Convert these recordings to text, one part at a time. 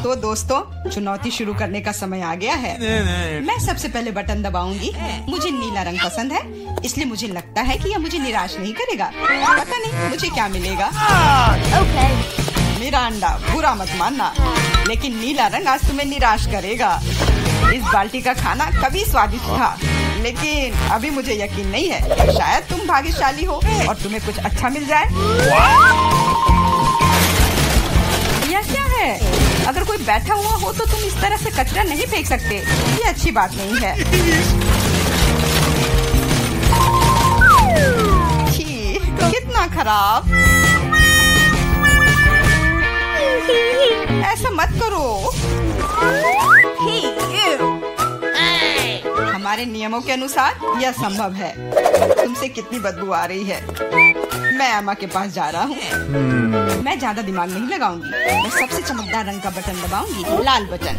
तो दोस्तों, चुनौती शुरू करने का समय आ गया है। मैं सबसे पहले बटन दबाऊंगी। मुझे नीला रंग पसंद है, इसलिए मुझे लगता है कि यह मुझे निराश नहीं करेगा। पता नहीं मुझे क्या मिलेगा। मेरा अंडा, बुरा मत मानना, लेकिन नीला रंग आज तुम्हें निराश करेगा। इस बाल्टी का खाना कभी स्वादिष्ट था, लेकिन अभी मुझे यकीन नहीं है। शायद तुम भाग्यशाली हो और तुम्हें कुछ अच्छा मिल जाए। यह क्या है? अगर कोई बैठा हुआ हो तो तुम इस तरह से कचरा नहीं फेंक सकते। ये अच्छी बात नहीं है। छी, कितना खराब। ऐसा मत करो। हमारे नियमों के अनुसार यह संभव है। तुमसे कितनी बदबू आ रही है। मैं एमा के पास जा रहा हूँ। मैं ज्यादा दिमाग नहीं लगाऊंगी। मैं सबसे चमकदार रंग का बटन दबाऊंगी, लाल बटन।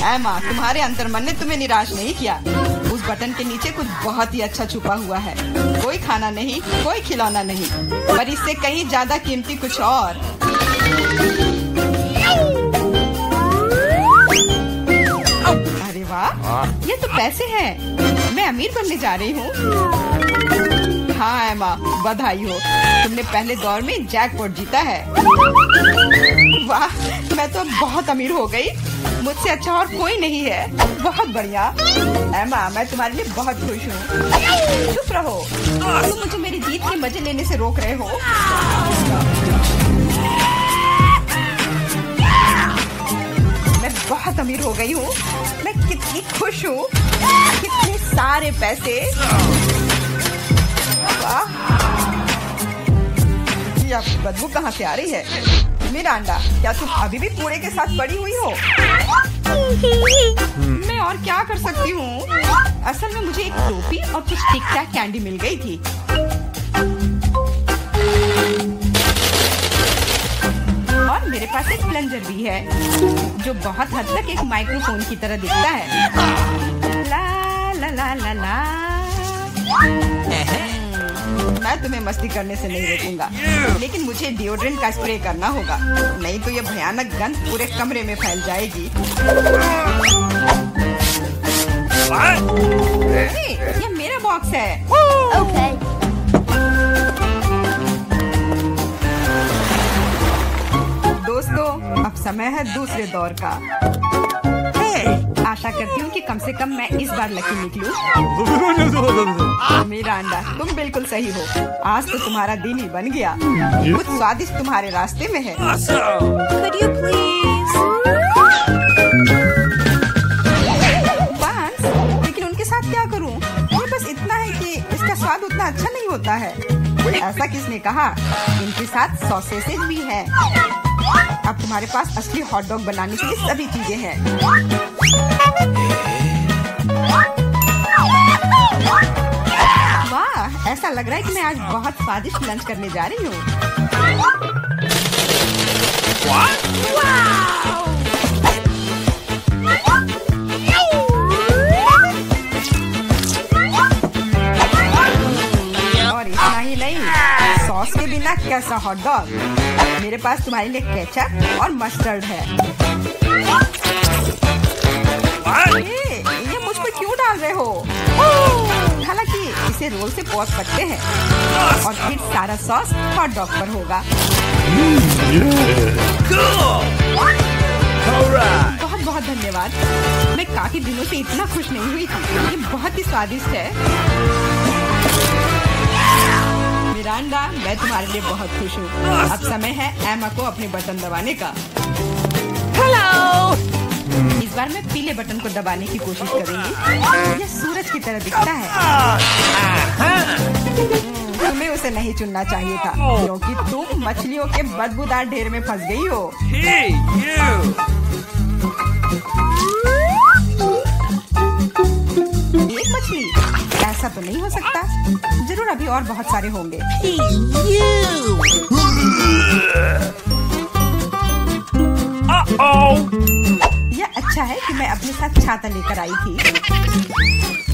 एमा, तुम्हारे अंतर्मन ने तुम्हें निराश नहीं किया। उस बटन के नीचे कुछ बहुत ही अच्छा छुपा हुआ है। कोई खाना नहीं, कोई खिलौना नहीं, पर इससे कहीं ज्यादा कीमती कुछ और। अरे वाह, ये तो पैसे हैं। मैं अमीर बनने जा रही हूँ। हाँ एमा, बधाई हो, तुमने पहले दौर में जैकपॉट जीता है। वाह, मैं तो बहुत अमीर हो गई। मुझसे अच्छा और कोई नहीं है। बहुत बढ़िया एमा, मैं तुम्हारे लिए बहुत खुश हूँ। चुप रहो, तुम मुझे मेरी जीत के मजे लेने से रोक रहे हो। मैं बहुत अमीर हो गई हूँ। मैं कितनी खुश हूँ। कितने सारे पैसे। वाह, ये बदबू कहाँ से आ रही है? मिरांडा, क्या तुम अभी भी कूड़े के साथ पड़ी हुई हो? मैं और क्या कर सकती हूँ? असल में मुझे एक टोपी और कुछ टिक टैक कैंडी मिल गई थी। और मेरे पास एक प्लंजर भी है, जो बहुत हद तक एक माइक्रोफोन की तरह दिखता है। ला ला ला ला ला। मैं तुम्हें मस्ती करने से नहीं रोकूंगा, लेकिन मुझे डिओड्रेंट का स्प्रे करना होगा, नहीं तो ये भयानक गंध पूरे कमरे में फैल जाएगी। ये मेरा बॉक्स है। दोस्तों, अब समय है दूसरे दौर का। आशा करती हूँ कि कम से कम मैं इस बार लकी निकलूं। मिरांडा, तुम बिल्कुल सही हो। आज तो तुम्हारा दिन ही बन गया। कुछ स्वादिष्ट तुम्हारे रास्ते में है। Could you please? बांस, लेकिन उनके साथ क्या करूँ? ये बस इतना है कि इसका स्वाद उतना अच्छा नहीं होता है। ऐसा किसने कहा? इनके साथ सॉसेसेज भी हैं। अब तुम्हारे पास असली हॉट डॉग बनाने के लिए सभी चीजें हैं। वाह, ऐसा लग रहा है कि मैं आज बहुत स्वादिष्ट लंच करने जा रही हूँ। और इतना ही नहीं, सॉस के बिना कैसा हॉट डॉग। मेरे पास तुम्हारे लिए केचप और मस्टर्ड है। ये मुझ पर क्यों डाल रहे हो? हालांकि इसे रोल से पॉज सकते हैं और फिर सारा सॉस हॉट डॉग पर होगा। बहुत बहुत धन्यवाद। मैं काफी दिनों से इतना खुश नहीं हुई थी। ये बहुत ही स्वादिष्ट है। मिरांडा, मैं तुम्हारे लिए बहुत खुश हूँ। अब समय है एमा को अपने बटन दबाने का। हेलो। इस बार मैं पीले बटन को दबाने की कोशिश करूंगी। यह सूरज की तरह दिखता है। तुम्हें उसे नहीं चुनना चाहिए था, क्योंकि तुम मछलियों के बदबूदार ढेर में फंस गई हो। एक मछली? ऐसा तो नहीं हो सकता। जरूर अभी और बहुत सारे होंगे। यह अच्छा है कि मैं अपने साथ छाता लेकर आई थी।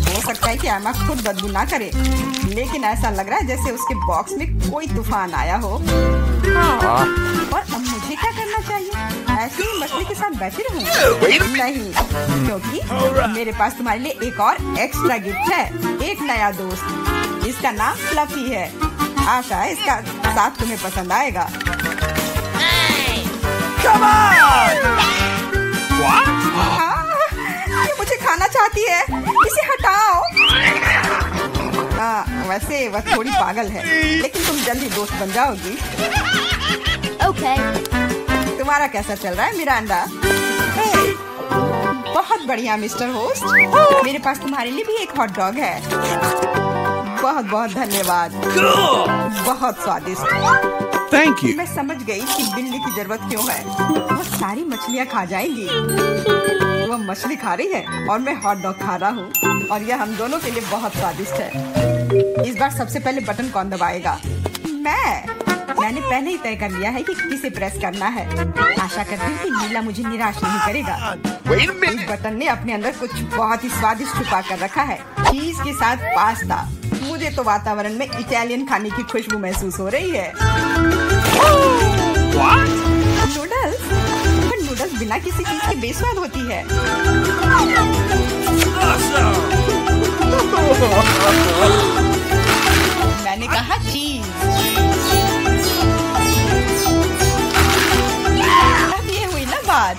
हो सकता है कि एमा खुद बदबू ना करे, लेकिन ऐसा लग रहा है जैसे उसके बॉक्स में कोई तूफान आया हो। और अब मुझे क्या करना चाहिए? ऐसे ही मछली के साथ बैठी रहूं? नहीं, क्योंकि मेरे पास तुम्हारे लिए एक और एक्स्ट्रा गिफ्ट है, एक नया दोस्त। इसका नाम फ्लफी है। आशा है इसका साथ तुम्हें पसंद आएगा। हाँ, ये मुझे खाना चाहती है, इसे हटाओ। वैसे वह थोड़ी पागल है, लेकिन तुम जल्दी दोस्त बन जाओगी। Okay. तुम्हारा कैसा चल रहा है मिरांडा? बहुत बढ़िया मिस्टर होस्ट। मेरे पास तुम्हारे लिए भी एक हॉट डॉग है। बहुत बहुत धन्यवाद। बहुत स्वादिष्ट। Thank you. मैं समझ गई कि बिल्ली की जरूरत क्यों है। वो सारी मछलियाँ खा जाएंगी। वो मछली खा रही है और मैं हॉट डॉग खा रहा हूँ, और यह हम दोनों के लिए बहुत स्वादिष्ट है। इस बार सबसे पहले बटन कौन दबाएगा? मैंने पहले ही तय कर लिया है कि किसे प्रेस करना है। आशा करती हूँ कि नीला मुझे निराश नहीं करेगा। इस बटन ने अपने अंदर कुछ बहुत ही स्वादिष्ट छुपा कर रखा है, चीज के साथ पास्ता। मुझे तो वातावरण में इटालियन खाने की खुशबू महसूस हो रही है। नूडल्स? पर नूडल्स बिना किसी चीज के बेस्वाद होती है। मैंने कहा चीज। अब ये हुई ना बात,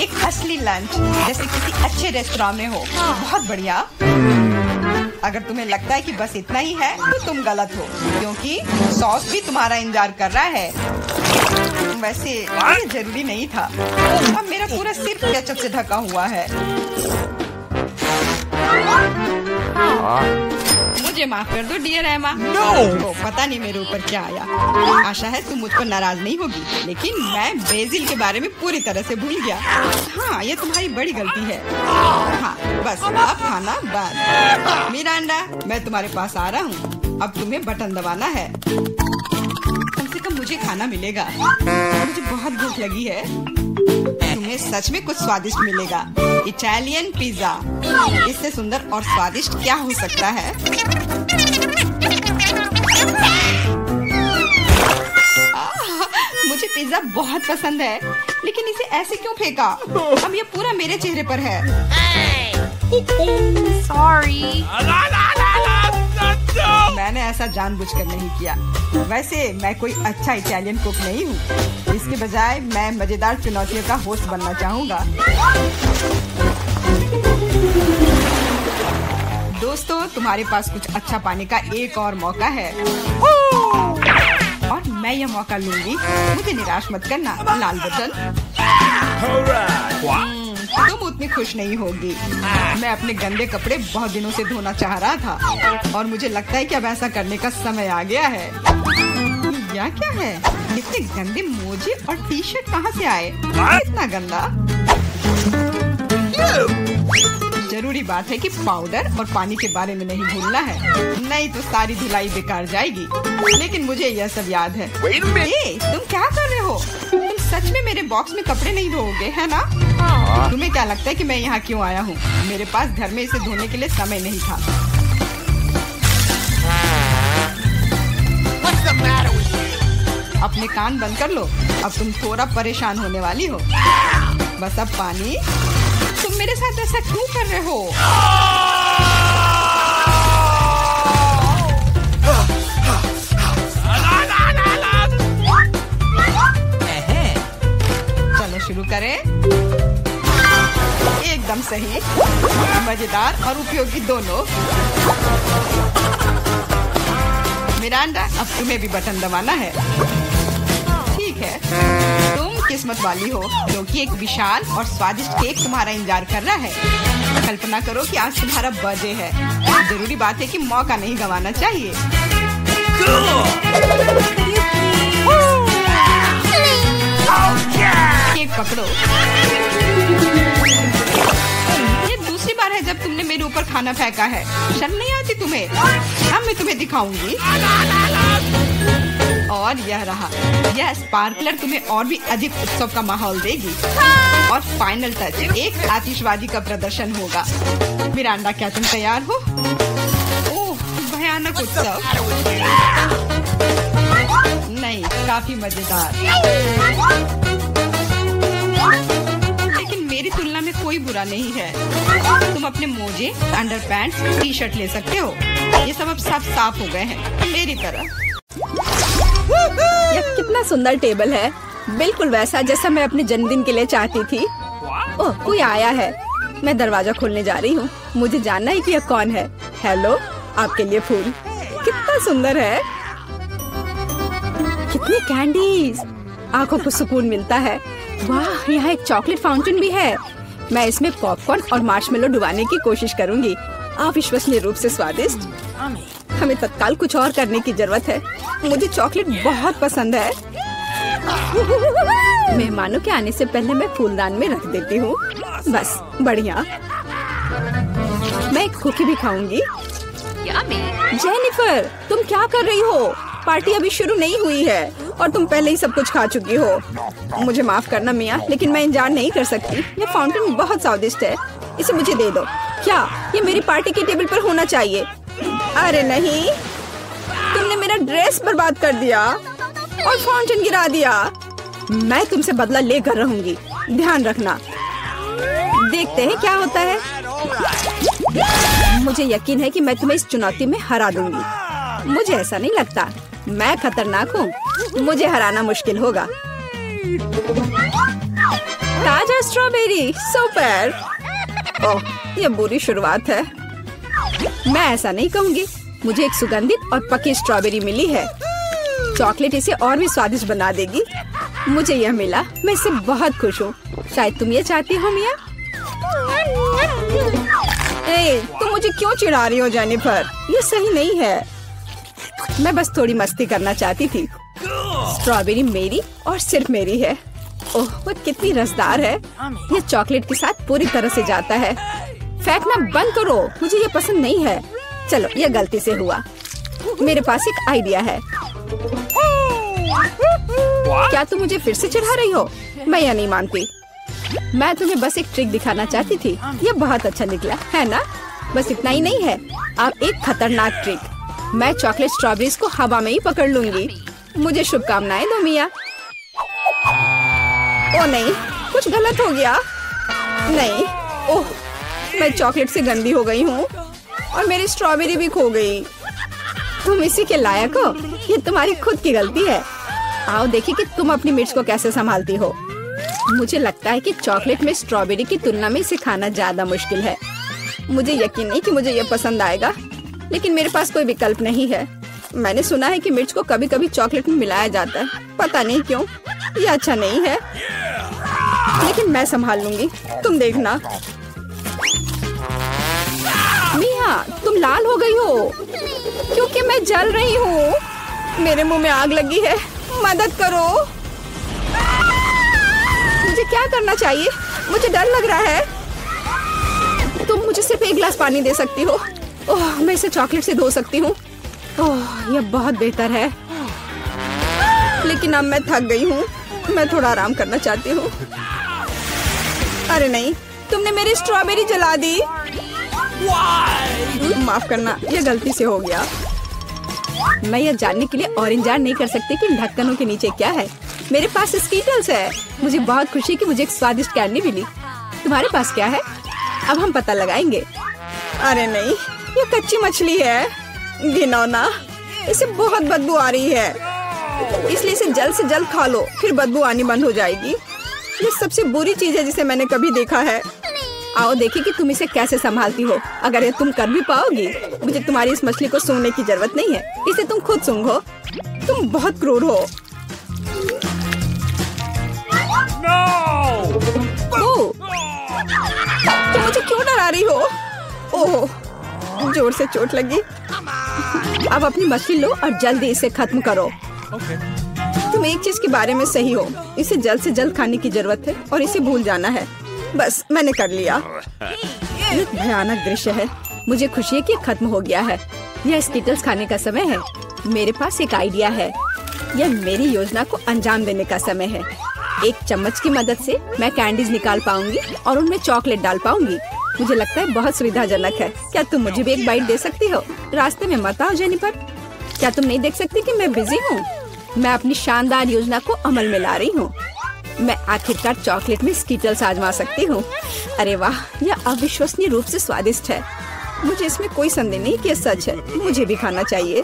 एक असली लंच जैसे किसी अच्छे रेस्टोरेंट में हो। बहुत बढ़िया। अगर तुम्हें लगता है कि बस इतना ही है तो तुम गलत हो, क्योंकि सॉस भी तुम्हारा इंतजार कर रहा है। वैसे ये जरूरी नहीं था। अब मेरा पूरा सिर केचप से ढका हुआ है। मुझे माफ कर दो डियर एमा। तो पता नहीं मेरे ऊपर क्या आया। आशा है तुम मुझ पर नाराज नहीं होगी, लेकिन मैं बेसिल के बारे में पूरी तरह से भूल गया। हाँ, ये तुम्हारी बड़ी गलती है। हाँ, बस अब खाना बंद। मिरांडा, मैं तुम्हारे पास आ रहा हूँ। अब तुम्हें बटन दबाना है। कम से कम मुझे खाना मिलेगा। मुझे बहुत भूख लगी है। तुम्हें सच में कुछ स्वादिष्ट मिलेगा। Italian pizza. इससे सुंदर और स्वादिष्ट क्या हो सकता है? मुझे पिज्जा बहुत पसंद है, लेकिन इसे ऐसे क्यों फेंका? अब ये पूरा मेरे चेहरे पर है। Sorry. मैंने ऐसा जानबूझकर नहीं किया। वैसे मैं कोई अच्छा इटालियन कुक नहीं हूँ। इसके बजाय मैं मजेदार चुनौतियों का होस्ट बनना चाहूँगा। दोस्तों, तुम्हारे पास कुछ अच्छा पाने का एक और मौका है, और मैं यह मौका लूंगी। मुझे निराश मत करना। लाल बटन। तुम उतनी खुश नहीं होगी। मैं अपने गंदे कपड़े बहुत दिनों से धोना चाह रहा था, और मुझे लगता है कि अब ऐसा करने का समय आ गया है। यह क्या है? इतने गंदे मोजे और टी शर्ट कहाँ से आए? इतना गंदा। जरूरी बात है कि पाउडर और पानी के बारे में नहीं भूलना है, नहीं तो सारी धुलाई बेकार जाएगी। लेकिन मुझे यह सब याद है। तुम क्या कर रहे हो? तुम सच में मेरे बॉक्स में कपड़े नहीं धोओगे, है ना? तुम्हें क्या लगता है कि मैं यहाँ क्यों आया हूँ? मेरे पास घर में इसे धोने के लिए समय नहीं था। अपने कान बंद कर लो। अब तुम थोड़ा परेशान होने वाली हो। बस अब पानी। तुम मेरे साथ ऐसा क्यों कर रहे हो? चलो शुरू करें। एकदम सही, मजेदार और उपयोगी दोनों। मिरांडा, अब तुम्हें भी बटन दबाना है। ठीक है, तुम किस्मत वाली हो, क्योंकि एक विशाल और स्वादिष्ट केक तुम्हारा इंतजार कर रहा है। कल्पना करो कि आज तुम्हारा बर्थडे है। जरूरी बात है कि मौका नहीं गंवाना चाहिए। केक पकड़ो। ये दूसरी बार है जब तुमने मेरे ऊपर खाना फेंका है। शर्म नहीं आती तुम्हें? अब मैं तुम्हें दिखाऊंगी। और यह रहा, यह स्पार्कलर तुम्हें और भी अधिक उत्सव का माहौल देगी। और फाइनल टच, एक आतिशबाजी का प्रदर्शन होगा। मिरांडा, क्या तुम तैयार हो? ओह, भयानक उत्सव। नहीं, काफी मजेदार। लेकिन मेरी तुलना में कोई बुरा नहीं है। तुम अपने मोजे, अंडरपैंट्स, टी शर्ट ले सकते हो। ये सब अब सब साफ हो गए हैं मेरी तरह। यह कितना सुंदर टेबल है, बिल्कुल वैसा जैसा मैं अपने जन्मदिन के लिए चाहती थी। ओह, कोई आया है। मैं दरवाजा खोलने जा रही हूँ। मुझे जानना है कि यह कौन है। हेलो, आपके लिए फूल। कितना सुंदर है। कितनी कैंडीज, आंखों को सुकून मिलता है। वाह, यहाँ एक चॉकलेट फाउंटेन भी है। मैं इसमें पॉपकॉर्न और मार्शमेलो डुबाने की कोशिश करूंगी। अविश्वसनीय रूप से स्वादिष्ट। हमें तत्काल कुछ और करने की जरूरत है। मुझे चॉकलेट बहुत पसंद है। मेहमानों के आने से पहले मैं फूलदान में रख देती हूँ। बस, बढ़िया। मैं एक कुकी भी खाऊंगी। जेनिफर, तुम क्या कर रही हो? पार्टी अभी शुरू नहीं हुई है और तुम पहले ही सब कुछ खा चुकी हो। मुझे माफ करना मिया, लेकिन मैं इंतजार नहीं कर सकती। ये फाउंटेन बहुत स्वादिष्ट है। इसे मुझे दे दो। क्या ये मेरी पार्टी के टेबल पर होना चाहिए? अरे नहीं, तुमने मेरा ड्रेस बर्बाद कर दिया और फाउंटेन गिरा दिया। मैं तुमसे बदला लेकर रहूंगी, ध्यान रखना। देखते हैं क्या होता है। मुझे यकीन है कि मैं तुम्हें इस चुनौती में हरा दूंगी। मुझे ऐसा नहीं लगता। मैं खतरनाक हूँ, मुझे हराना मुश्किल होगा। ताजा स्ट्रॉबेरी, सुपर। ओह, ये बुरी शुरुआत है। मैं ऐसा नहीं कहूँगी। मुझे एक सुगंधित और पकी स्ट्रॉबेरी मिली है। चॉकलेट इसे और भी स्वादिष्ट बना देगी। मुझे यह मिला, मैं इससे बहुत खुश हूँ। शायद तुम ये चाहती हो मिया। तुम मुझे क्यों चिढ़ा रही हो जेनिफर? ये सही नहीं है। मैं बस थोड़ी मस्ती करना चाहती थी। स्ट्रॉबेरी मेरी और सिर्फ मेरी है। ओह, वो कितनी रसदार है। ये चॉकलेट के साथ पूरी तरह से जाता है। फेंकना बंद करो, मुझे ये पसंद नहीं है। चलो, ये गलती से हुआ। मेरे पास एक आइडिया है। क्या तुम मुझे फिर से चिढ़ा रही हो? मैं यह नहीं मानती। मैं तुम्हें बस एक ट्रिक दिखाना चाहती थी। ये बहुत अच्छा निकला, है ना? बस इतना ही नहीं है, अब एक खतरनाक ट्रिक। मैं चॉकलेट स्ट्रॉबेरीज को हवा में ही पकड़ लूंगी। मुझे शुभकामनाएं दो मिया। ओ नहीं, कुछ गलत हो गया। नहीं, ओह, मैं चॉकलेट से गंदी हो गई हूँ और मेरी स्ट्रॉबेरी भी खो गई। तुम इसी के लायक हो। ये तुम्हारी खुद की गलती है। आओ देखिए कि तुम अपनी मिर्च को कैसे संभालती हो। मुझे लगता है कि चॉकलेट में स्ट्रॉबेरी की तुलना में इसे खाना ज्यादा मुश्किल है। मुझे यकीन नहीं कि मुझे ये पसंद आएगा, लेकिन मेरे पास कोई विकल्प नहीं है। मैंने सुना है कि मिर्च को कभी कभी चॉकलेट में मिलाया जाता है, पता नहीं क्यों। ये अच्छा नहीं है, लेकिन मैं संभाल लूंगी, तुम देखना। मिया, तुम लाल हो गई हो क्योंकि मैं जल रही हूँ। मेरे मुंह में आग लगी है, मदद करो। मुझे क्या करना चाहिए? मुझे डर लग रहा है। तुम मुझे सिर्फ एक गिलास पानी दे सकती हो। ओह, मैं इसे चॉकलेट से धो सकती हूँ। ओह, यह बहुत बेहतर है, लेकिन अब मैं थक गई हूँ। मैं थोड़ा आराम करना चाहती हूँ। अरे नहीं, तुमने मेरी स्ट्रॉबेरी जला दी। माफ करना, यह गलती से हो गया। मैं यह जानने के लिए और इंतजार नहीं कर सकती कि इन ढक्कनों के नीचे क्या है। मेरे पास स्कीटल्स है। मुझे बहुत खुशी कि मुझे एक स्वादिष्ट कैंडी मिली। तुम्हारे पास क्या है? अब हम पता लगाएंगे। अरे नहीं, ये कच्ची मछली है। घिनौना, इसे बहुत बदबू आ रही है, इसलिए इसे जल्द से जल्द खा लो, फिर बदबू आनी बंद हो जाएगी। ये सबसे बुरी चीज है जिसे मैंने कभी देखा है। आओ देखिए कि तुम इसे कैसे संभालती हो। अगर ये तुम कर भी पाओगी, मुझे तुम्हारी इस मछली को सूंघने की जरूरत नहीं है। इसे तुम खुद सूंघो। तुम बहुत क्रूर हो। ओह, तुम मुझे क्यों डरा रही हो? ओह, जोर से चोट लगी। अब अपनी मछली लो और जल्दी इसे खत्म करो। तुम एक चीज के बारे में सही हो, इसे जल्द से जल्द खाने की जरूरत है और इसे भूल जाना है। बस, मैंने कर लिया। ये भयानक दृश्य है। मुझे खुशी है कि खत्म हो गया है। यह स्कीटल्स खाने का समय है। मेरे पास एक आइडिया है। यह मेरी योजना को अंजाम देने का समय है। एक चम्मच की मदद से मैं कैंडीज निकाल पाऊंगी और उनमें चॉकलेट डाल पाऊंगी। मुझे लगता है बहुत सुविधाजनक है। क्या तुम मुझे भी एक बाइट दे सकती हो? रास्ते में मत आओ जेनिफर। क्या तुम नहीं देख सकती कि मैं बिजी हूँ? मैं अपनी शानदार योजना को अमल में ला रही हूँ। मैं आखिरकार चॉकलेट में स्कीटल्स आजमा सकती हूँ। अरे वाह, यह अविश्वसनीय रूप से स्वादिष्ट है। मुझे इसमें कोई संदेह नहीं कि यह सच है। मुझे भी खाना चाहिए।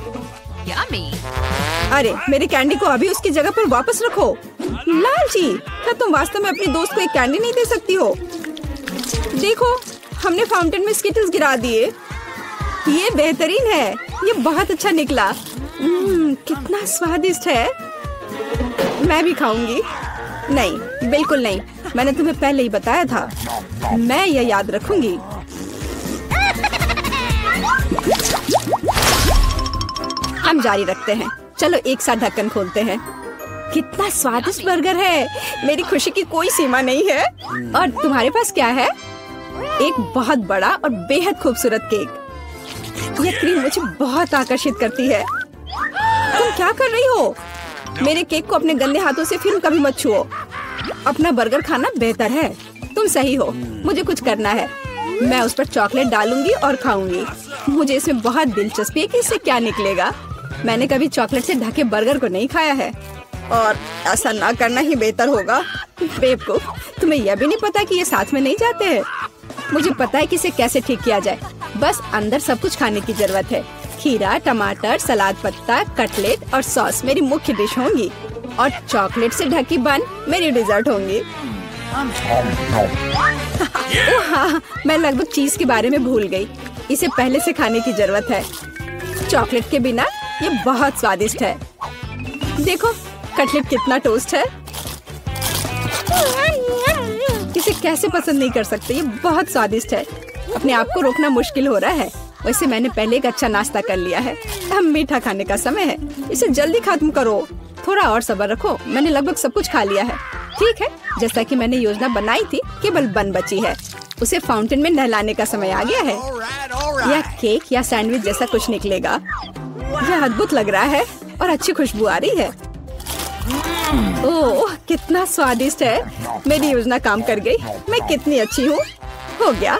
Yummy. अरे मेरे कैंडी को अभी उसकी जगह पर वापस रखो। लालची, क्या तुम वास्तव में अपनी दोस्त को एक कैंडी नहीं दे सकती हो? देखो, हमने फाउंटेन में स्किटल्स गिरा दिए। ये बेहतरीन है। ये बहुत अच्छा निकला। कितना स्वादिष्ट है। मैं भी खाऊंगी। नहीं, बिल्कुल नहीं। मैंने तुम्हें पहले ही बताया था। मैं यह याद रखूंगी। हम जारी रखते हैं। चलो एक साथ ढक्कन खोलते हैं। कितना स्वादिष्ट बर्गर है। मेरी खुशी की कोई सीमा नहीं है। और तुम्हारे पास क्या है? एक बहुत बड़ा और बेहद खूबसूरत केक। यह क्रीम मुझे बहुत आकर्षित करती है। तुम क्या कर रही हो? मेरे केक को अपने गंदे हाथों से फिर कभी मत छुओ। अपना बर्गर खाना बेहतर है। तुम सही हो। मुझे कुछ करना है। मैं उस पर चॉकलेट डालूंगी और खाऊंगी। मुझे इसमें बहुत दिलचस्पी है कि इससे क्या निकलेगा। मैंने कभी चॉकलेट से ढके बर्गर को नहीं खाया है और ऐसा ना करना ही बेहतर होगा। बेवकूफ, तुम्हें यह भी नहीं पता कि ये साथ में नहीं जाते हैं। मुझे पता है कि इसे कैसे ठीक किया जाए। बस अंदर सब कुछ खाने की जरूरत है। खीरा, टमाटर, सलाद पत्ता, कटलेट और सॉस मेरी मुख्य डिश होंगी और चॉकलेट से ढकी बन मेरी डिजर्ट होंगी। हाँ, मैं लगभग चीज के बारे में भूल गई। इसे पहले से खाने की जरूरत है। चॉकलेट के बिना ये बहुत स्वादिष्ट है। देखो, कटलेट कितना टोस्ट है। इसे कैसे पसंद नहीं कर सकते। ये बहुत स्वादिष्ट है। अपने आप को रोकना मुश्किल हो रहा है। वैसे मैंने पहले एक अच्छा नाश्ता कर लिया है। अब मीठा खाने का समय है। इसे जल्दी खत्म करो। थोड़ा और सब्र रखो। मैंने लगभग सब कुछ खा लिया है। ठीक है, जैसा कि मैंने योजना बनाई थी, केवल बन बची है। उसे फाउंटेन में नहलाने का समय आ गया है। यह केक या सैंडविच जैसा कुछ निकलेगा। यह अद्भुत लग रहा है और अच्छी खुशबू आ रही है। ओह, कितना स्वादिष्ट है। मेरी योजना काम कर गई। मैं कितनी अच्छी हूँ। हो गया।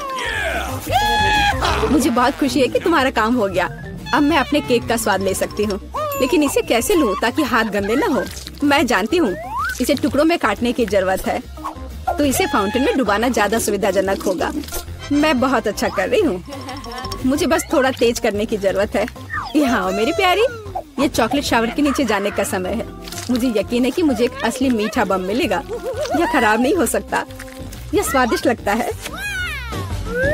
मुझे बहुत खुशी है कि तुम्हारा काम हो गया। अब मैं अपने केक का स्वाद ले सकती हूँ। लेकिन इसे कैसे लूँ ताकि हाथ गंदे न हो? मैं जानती हूँ, इसे टुकड़ों में काटने की जरूरत है। तो इसे फाउंटेन में डुबाना ज्यादा सुविधाजनक होगा। मैं बहुत अच्छा कर रही हूँ। मुझे बस थोड़ा तेज करने की जरूरत है। यहाँ आओ मेरी प्यारी। ये चॉकलेट शावर के नीचे जाने का समय है। मुझे यकीन है कि मुझे एक असली मीठा बम मिलेगा। यह खराब नहीं हो सकता। यह स्वादिष्ट लगता है।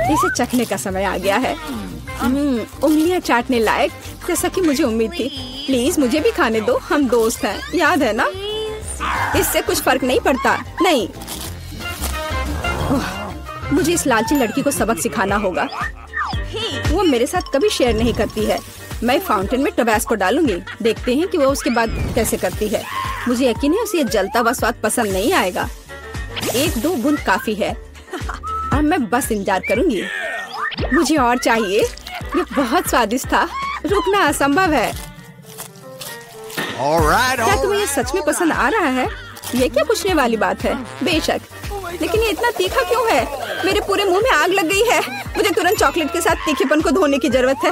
इसे चखने का समय आ गया है। उंगलियां चाटने लायक, जैसा कि मुझे उम्मीद थी। प्लीज मुझे भी खाने दो। हम दोस्त हैं, याद है ना? इससे कुछ फर्क नहीं पड़ता। नहीं, मुझे इस लालची लड़की को सबक सिखाना होगा। वो मेरे साथ कभी शेयर नहीं करती है। मैं फाउंटेन में टबैस्को डालूंगी। देखते हैं कि वो उसके बाद कैसे करती है। मुझे यकीन है उसे जलता हुआ स्वाद पसंद नहीं आएगा। 1-2 बूंद काफी है। अब मैं बस इंतजार करूंगी। मुझे और चाहिए। ये बहुत स्वादिष्ट था। रुकना असंभव है। क्या तुम्हें ये सच में पसंद आ रहा है? ये क्या पूछने वाली बात है? बेशक, लेकिन ये इतना तीखा क्यों है? मेरे पूरे मुंह में आग लग गई है। मुझे तुरंत चॉकलेट के साथ तीखेपन को धोने की जरूरत है।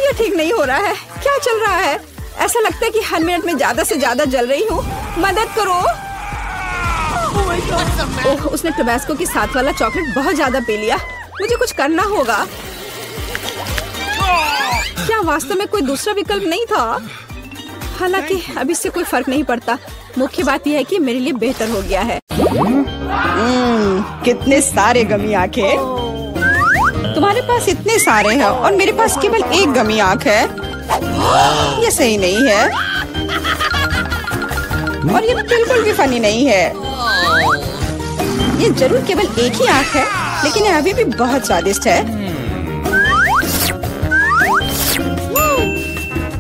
ये ठीक नहीं हो रहा है। क्या चल रहा है? ऐसा लगता है कि हर मिनट में ज्यादा से ज्यादा जल रही हूँ। मदद करो। ओह, उसने टबैस्को के साथ वाला चॉकलेट बहुत ज्यादा पी लिया। मुझे कुछ करना होगा। क्या वास्तव में कोई दूसरा विकल्प नहीं था? हालांकि अब इससे कोई फर्क नहीं पड़ता। मुख्य बात यह है कि मेरे लिए बेहतर हो गया है। कितने सारे गमी आंखें। तुम्हारे पास इतने सारे हैं और मेरे पास केवल एक गमी आंख है। ये सही नहीं है और ये बिल्कुल भी फनी नहीं है। ये जरूर केवल एक ही आंख है, लेकिन ये अभी भी बहुत स्वादिष्ट है।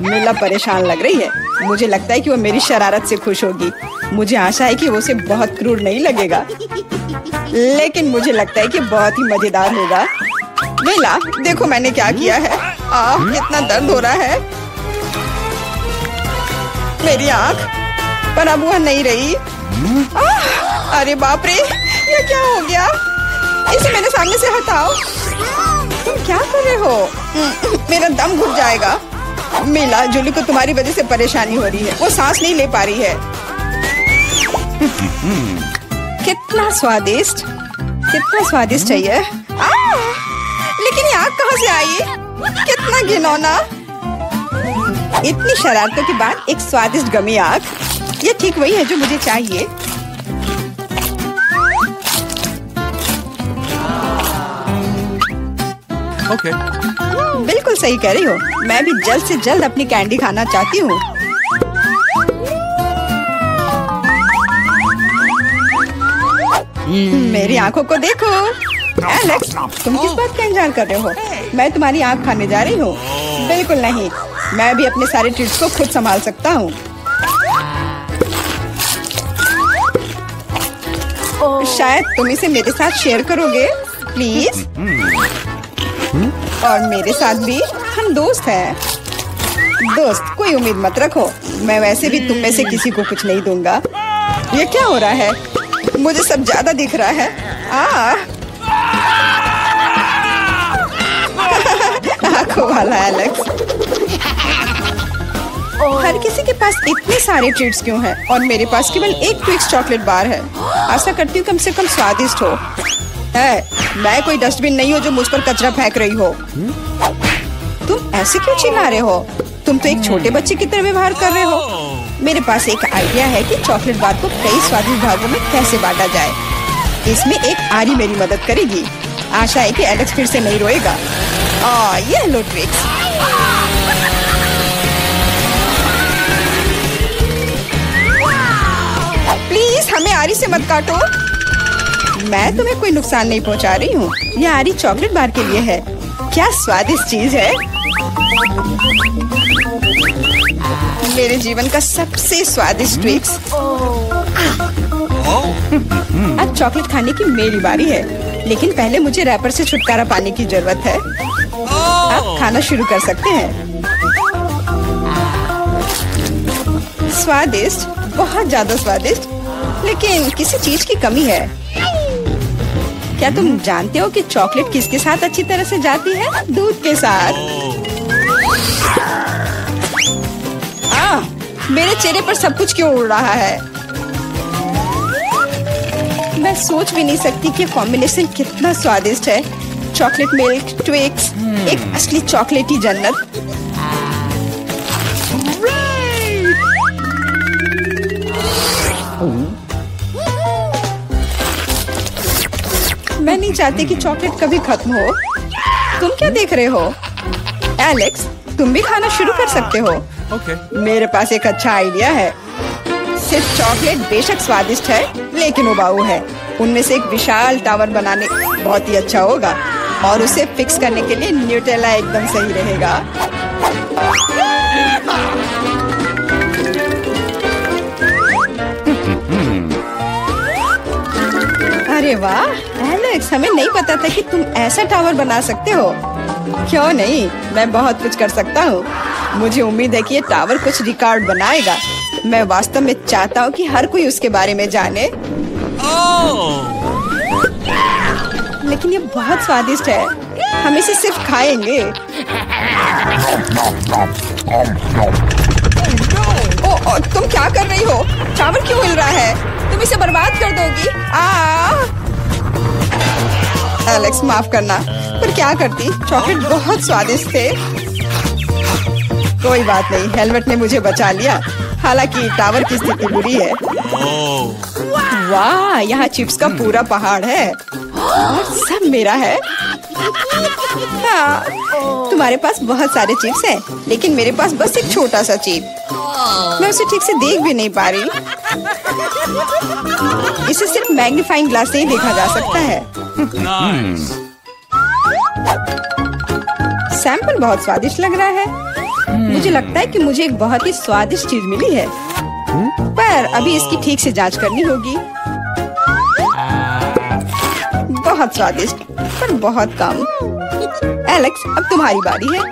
मीला परेशान लग रही है। मुझे लगता है कि वो मेरी शरारत से खुश होगी। मुझे आशा है कि वो उसे बहुत क्रूर नहीं लगेगा, लेकिन मुझे लगता है कि बहुत ही मजेदार होगा। मीला, देखो मैंने क्या किया है। कितना दर्द हो रहा है। मेरी आँख, पर अब वह नहीं रही। अरे बाप रे, ये क्या हो गया? इसे मेरे सामने से हटाओ। तुम क्या कर रहे हो? मेरा दम घुट जाएगा। मीला, जूली को तुम्हारी वजह से परेशानी हो रही है। वो सांस नहीं ले पा रही है। कितना स्वादिष्ट चाहिए। लेकिन ये आग कहाँ से आई? कितना घिनौना। इतनी शरारतों के बाद एक स्वादिष्ट गमी आग, ये ठीक वही है जो मुझे चाहिए। Okay. बिल्कुल सही कह रही हो। मैं भी जल्द से जल्द अपनी कैंडी खाना चाहती हूँ। मेरी आंखों को देखो। एलेक्स, तुम किस बात का इंतजार कर रहे हो? मैं तुम्हारी आंख खाने जा रही हूँ। बिल्कुल नहीं, मैं भी अपने सारे ट्रीट्स को खुद संभाल सकता हूँ। शायद तुम इसे मेरे साथ शेयर करोगे, प्लीज। और मेरे साथ भी, हम दोस्त हैं। दोस्त, कोई उम्मीद मत रखो। मैं वैसे भी तुम में से किसी को कुछ नहीं दूंगा। ये क्या हो रहा है? मुझे सब ज्यादा दिख रहा है। आंखों वाला एलेक्स। हर किसी के पास इतने सारे ट्रीट्स क्यों हैं और मेरे पास केवल एक ट्विक्स चॉकलेट बार है। आशा करती हूँ कम से कम स्वादिष्ट हो। मैं कोई डस्टबिन नहीं हूँ जो मुझ पर कचरा फेंक रही हो। तुम ऐसे क्यों चिल्ला रहे हो? तुम तो एक छोटे बच्चे की तरह व्यवहार कर रहे हो। मेरे पास एक आइडिया है कि चॉकलेट बार को कई स्वादिष्ट भागों में कैसे बांटा जाए। इसमें एक आरी मेरी मदद करेगी। आशा है कि एलेक्स फिर से नहीं रोएगा। ये लो ट्विक्स। प्लीज हमें आरी से मत काटो। मैं तुम्हें कोई नुकसान नहीं पहुंचा रही हूँ। यह आरी चॉकलेट बार के लिए है। क्या स्वादिष्ट चीज है। मेरे जीवन का सबसे स्वादिष्ट ट्विक्स। अब चॉकलेट खाने की मेरी बारी है, लेकिन पहले मुझे रैपर से छुटकारा पाने की जरूरत है। आप खाना शुरू कर सकते हैं। स्वादिष्ट, बहुत ज्यादा स्वादिष्ट, लेकिन किसी चीज की कमी है। क्या तुम जानते हो कि चॉकलेट किसके साथ अच्छी तरह से जाती है? दूध के साथ। मेरे चेहरे पर सब कुछ क्यों उड़ रहा है? मैं सोच भी नहीं सकती कि कॉम्बिनेशन कितना स्वादिष्ट है। चॉकलेट मिल्क ट्विक्स, एक असली चॉकलेटी जन्नत। मैं नहीं चाहती कि चॉकलेट कभी खत्म हो। तुम क्या देख रहे हो? एलेक्स, तुम भी खाना शुरू कर सकते हो। Okay. मेरे पास एक अच्छा आइडिया है। सिर्फ चॉकलेट बेशक स्वादिष्ट है, लेकिन उबाऊ है। उनमें से एक विशाल टावर बनाने बहुत ही अच्छा होगा, और उसे फिक्स करने के लिए न्यूटेला एकदम सही रहेगा। अरे वाह एलेक्स, हमें नहीं पता था कि तुम ऐसा टावर बना सकते हो। क्यों नहीं, मैं बहुत कुछ कर सकता हूँ। मुझे उम्मीद है कि ये टावर कुछ रिकॉर्ड बनाएगा। मैं वास्तव में चाहता हूँ कि हर कोई उसके बारे में जाने। लेकिन ये बहुत स्वादिष्ट है, हम इसे सिर्फ खाएंगे। तुम क्या कर रही हो? टावर क्यों हिल रहा है? तुम इसे बर्बाद कर दोगी। एलेक्स, माफ करना, पर क्या करती? चॉकलेट बहुत स्वादिष्ट थे। कोई बात नहीं, हेलमेट ने मुझे बचा लिया। हालांकि टावर की स्थिति बुरी है। वाह, यहाँ चिप्स का पूरा पहाड़ है और सब मेरा है। हाँ, तुम्हारे पास बहुत सारे चिप्स हैं, लेकिन मेरे पास बस एक छोटा सा चिप। मैं उसे ठीक से देख भी नहीं पा रही। इसे सिर्फ मैग्नीफाइंग ग्लास से ही देखा जा सकता है। सैंपल बहुत स्वादिष्ट लग रहा है। मुझे लगता है कि मुझे एक बहुत ही स्वादिष्ट चीज मिली है, पर अभी इसकी ठीक से जांच करनी होगी। बहुत स्वादिष्ट, पर बहुत कम। एलेक्स, अब तुम्हारी बारी है।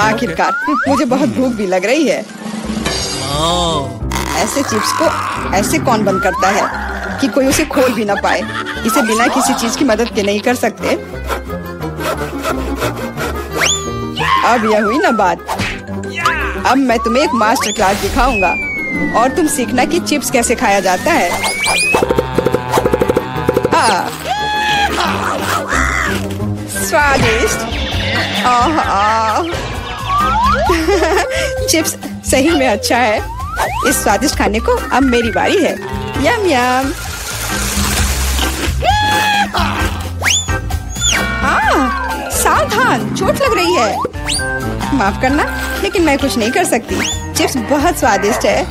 आखिरकार मुझे बहुत भूख भी लग रही है। ऐसे चिप्स को ऐसे कौन बंद करता है कि कोई उसे खोल भी ना पाए? इसे बिना किसी चीज की मदद के नहीं कर सकते। अब यह हुई ना बात। अब मैं तुम्हें एक मास्टर क्लास दिखाऊंगा और तुम सीखना कि चिप्स कैसे खाया जाता है। स्वादिष्ट। चिप्स सही में अच्छा है। इस स्वादिष्ट खाने को अब मेरी बारी है। यम यम। सावधान, चोट लग रही है। माफ करना, लेकिन मैं कुछ नहीं कर सकती। चिप्स बहुत स्वादिष्ट है।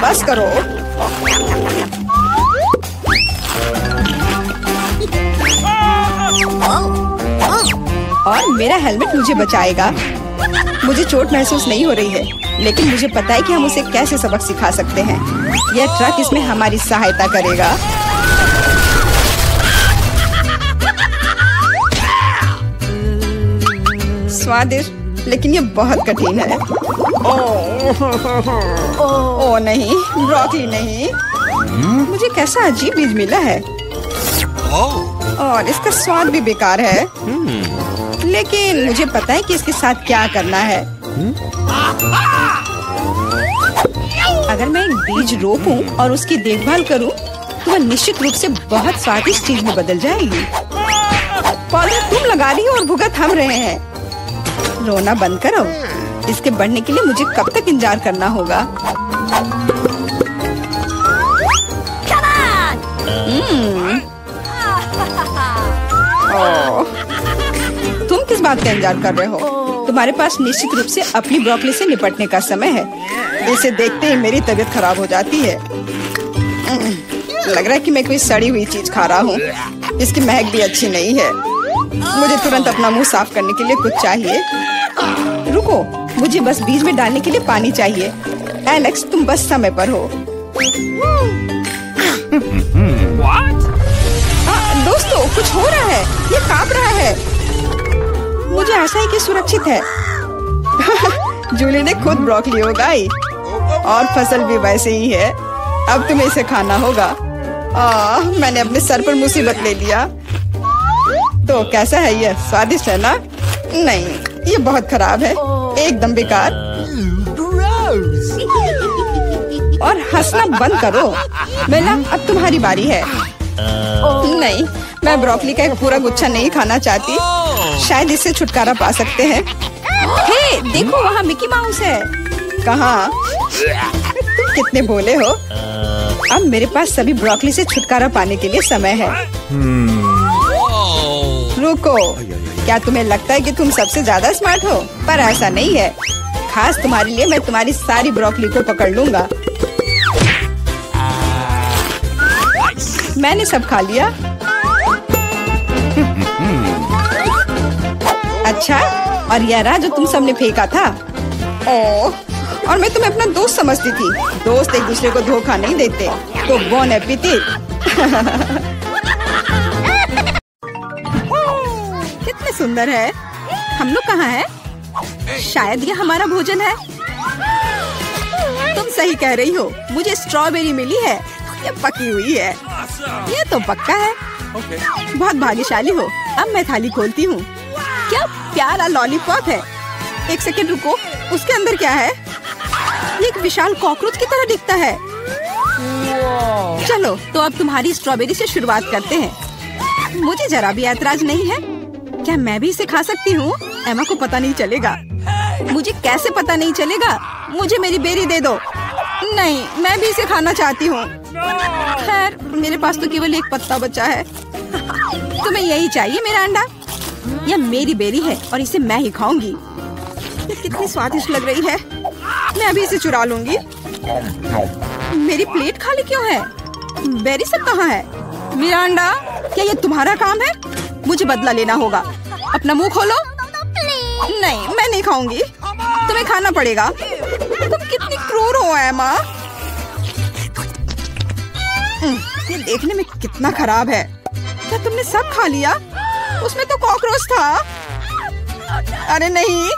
बस करो। और मेरा हेलमेट मुझे बचाएगा। मुझे चोट महसूस नहीं हो रही है, लेकिन मुझे पता है कि हम उसे कैसे सबक सिखा सकते हैं। यह ट्रक इसमें हमारी सहायता करेगा। स्वादिष्ट, लेकिन ये बहुत कठिन है। ओह नहीं, ब्रोकली नहीं। मुझे कैसा अजीब बीज मिला है और इसका स्वाद भी बेकार है। लेकिन मुझे पता है कि इसके साथ क्या करना है। अगर मैं एक बीज रोपूं और उसकी देखभाल करूं, तो वह निश्चित रूप से बहुत स्वादिष्ट चीज में बदल जाएगी। पौधा तुम लगा रही हो और भुगत हम रहे हैं। रोना बंद करो। इसके बढ़ने के लिए मुझे कब तक इंतजार करना होगा? तुम किस बात का इंतजार कर रहे हो? तुम्हारे पास निश्चित रूप से अपनी ब्रोकली से निपटने का समय है। इसे देखते ही मेरी तबीयत खराब हो जाती है। लग रहा है कि मैं कोई सड़ी हुई चीज खा रहा हूँ। इसकी महक भी अच्छी नहीं है। मुझे तुरंत अपना मुंह साफ करने के लिए कुछ चाहिए। रुको, मुझे बस बीज में डालने के लिए पानी चाहिए। एलेक्स, तुम बस समय पर हो। दोस्तों, कुछ हो रहा है। ये कांप रहा है। मुझे आशा है कि सुरक्षित है। जूली ने खुद ब्रोकली उगाई और फसल भी वैसे ही है। अब तुम्हें इसे खाना होगा। मैंने अपने सर पर मुसीबत ले लिया। तो कैसा है ये? स्वादिष्ट है ना? नहीं, ये बहुत खराब है, एकदम बेकार। और हंसना बंद करो। बेला, अब तुम्हारी बारी है। नहीं, मैं ब्रोकली का एक पूरा गुच्छा नहीं खाना चाहती। शायद इससे छुटकारा पा सकते हैं। हे, देखो वहाँ मिकी माउस है। कहाँ? तुम कितने भोले हो। अब मेरे पास सभी ब्रोकली से छुटकारा पाने के लिए समय है। रुको, क्या तुम्हें लगता है कि तुम सबसे ज्यादा स्मार्ट हो? पर ऐसा नहीं है। खास तुम्हारे लिए मैं तुम्हारी सारी ब्रोकली को पकड़ लूंगा। मैंने सब खा लिया। अच्छा, और यह रहा जो तुम सबने फेंका था। ओह, और मैं तुम्हें अपना दोस्त समझती थी। दोस्त एक दूसरे को धोखा नहीं देते। तो बोन एपेटिट। कितने सुंदर है। हम लोग कहाँ हैं? शायद ये हमारा भोजन है। तुम सही कह रही हो। मुझे स्ट्रॉबेरी मिली है। ये पकी हुई है। ये तो पक्का है। बहुत भाग्यशाली हो। अब मैं थाली खोलती हूँ। क्या प्यारा लॉलीपॉप है। एक सेकंड रुको, उसके अंदर क्या है? ये एक विशाल कॉकरोच की तरह दिखता है। चलो, तो अब तुम्हारी स्ट्रॉबेरी से शुरुआत करते हैं। मुझे जरा भी ऐतराज नहीं है। क्या मैं भी इसे खा सकती हूँ? एमा को पता नहीं चलेगा। मुझे कैसे पता नहीं चलेगा? मुझे मेरी बेरी दे दो। नहीं, मैं भी इसे खाना चाहती हूँ। खैर, मेरे पास तो केवल एक पत्ता बचा है। तुम्हें यही चाहिए मेरा अंडा? यह मेरी बेरी है और इसे मैं ही खाऊंगी। ये कितनी स्वादिष्ट लग रही है। मैं अभी इसे चुरा लूंगी। मेरी प्लेट खाली क्यों है? बेरी सब कहाँ है? मेरा अंडा, क्या ये तुम्हारा काम है? मुझे बदला लेना होगा। अपना मुंह खोलो। नहीं, मैं नहीं खाऊंगी। तुम्हें खाना पड़ेगा। तुम कितनी क्रूर हो एमा। ये देखने में कितना खराब है। क्या तुमने सब खा लिया? उसमें तो कॉकरोच था। अरे नहीं,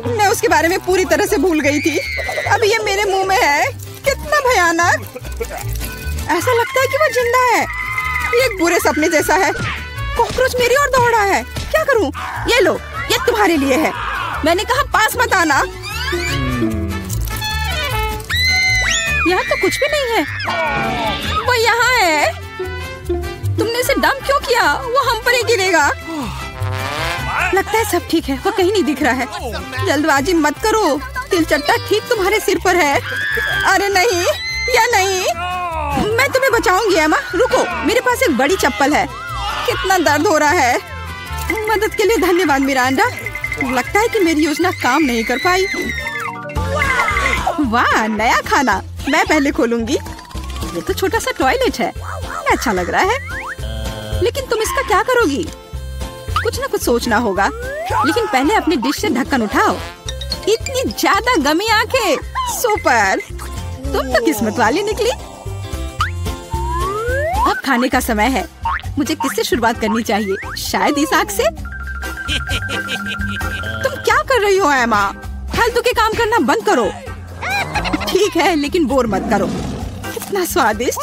मैं उसके बारे में पूरी तरह से भूल गई थी। अब ये मेरे मुंह में है। कितना भयानक। ऐसा लगता है कि वो जिंदा है। ये एक बुरे सपने जैसा है। कॉकरोच मेरी ओर दौड़ा है। क्या करूं? ये लो, ये तुम्हारे लिए है। मैंने कहा पास मत आना। यहाँ तो कुछ भी नहीं है। वो यहाँ है। तुमने इसे डंप क्यों किया? वो हम पर ही गिरेगा। लगता है सब ठीक है। वो कहीं नहीं दिख रहा है। जल्दबाजी मत करो, तिलचट्टा ठीक तुम्हारे सिर पर है। अरे नहीं, या नहीं, मैं तुम्हें बचाऊंगी एमा। रुको, मेरे पास एक बड़ी चप्पल है। कितना दर्द हो रहा है। मदद के लिए धन्यवाद मिरांडा। लगता है कि मेरी योजना काम नहीं कर पाई। वाह, नया खाना। मैं पहले खोलूंगी। ये तो छोटा सा टॉयलेट है। अच्छा लग रहा है, लेकिन तुम इसका क्या करोगी? कुछ ना कुछ सोचना होगा। लेकिन पहले अपनी डिश से ढक्कन उठाओ। इतनी ज्यादा गमी आंखें, सुपर। तुम तो किस्मत वाली निकली। अब खाने का समय है। मुझे किससे शुरुआत करनी चाहिए? शायद इस आग से। तुम क्या कर रही हो एमा? फालतू के काम करना बंद करो। ठीक है, लेकिन बोर मत करो। कितना स्वादिष्ट।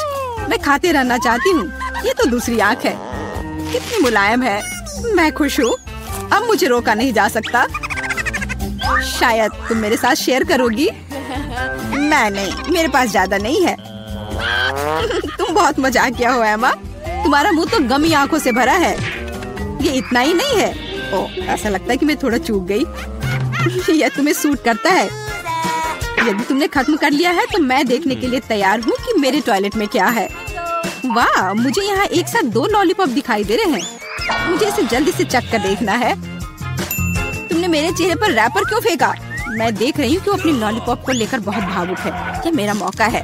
मैं खाते रहना चाहती हूँ। ये तो दूसरी आंख है। कितनी मुलायम है। मैं खुश हूँ। अब मुझे रोका नहीं जा सकता। शायद तुम मेरे साथ शेयर करोगी। मैं नहीं, मेरे पास ज्यादा नहीं है। तुम बहुत मजाकिया हो एमा। तुम्हारा मुंह तो गमी आंखों से भरा है। ये इतना ही नहीं है। ओह, ऐसा लगता है कि मैं थोड़ा चूक गई। यह तुम्हें सूट करता है। यदि तुमने खत्म कर लिया है तो मैं देखने के लिए तैयार हूँ कि मेरे टॉयलेट में क्या है। वाह, मुझे यहाँ एक साथ 2 लॉलीपॉप दिखाई दे रहे हैं। मुझे इसे जल्दी से चख कर देखना है। तुमने मेरे चेहरे पर रैपर क्यों फेंका? मैं देख रही हूँ कि वो अपनी लॉलीपॉप को लेकर बहुत भावुक है। ये मेरा मौका है।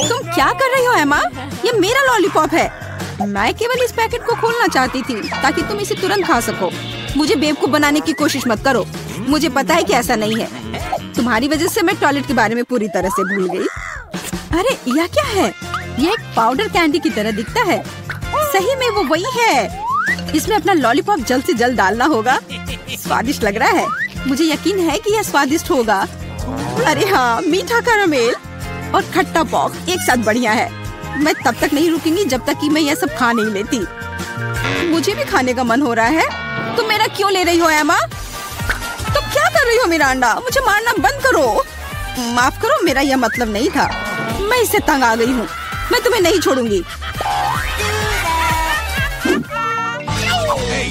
तुम क्या कर रही हो एमा? ये मेरा लॉलीपॉप है। मैं केवल इस पैकेट को खोलना चाहती थी ताकि तुम इसे तुरंत खा सको। मुझे बेवकूफ बनाने की कोशिश मत करो। मुझे पता है कि ऐसा नहीं है। तुम्हारी वजह से मैं टॉयलेट के बारे में पूरी तरह से भूल गई। अरे यह क्या है? यह एक पाउडर कैंडी की तरह दिखता है। सही में वो वही है। इसमें अपना लॉलीपॉप जल्द से जल्द डालना होगा। स्वादिष्ट लग रहा है। मुझे यकीन है कि यह स्वादिष्ट होगा। अरे हाँ, मीठा कैरामेल और खट्टा पॉप एक साथ बढ़िया है। मैं तब तक नहीं रुकूंगी जब तक कि मैं यह सब खा नहीं लेती। मुझे भी खाने का मन हो रहा है। तुम मेरा क्यों ले रही हो एमा? तुम क्या कर रही हो मिरांडा? मुझे मारना बंद करो। माफ करो, मेरा यह मतलब नहीं था। मैं इससे तंग आ गई हूँ। मैं तुम्हें नहीं छोड़ूंगी।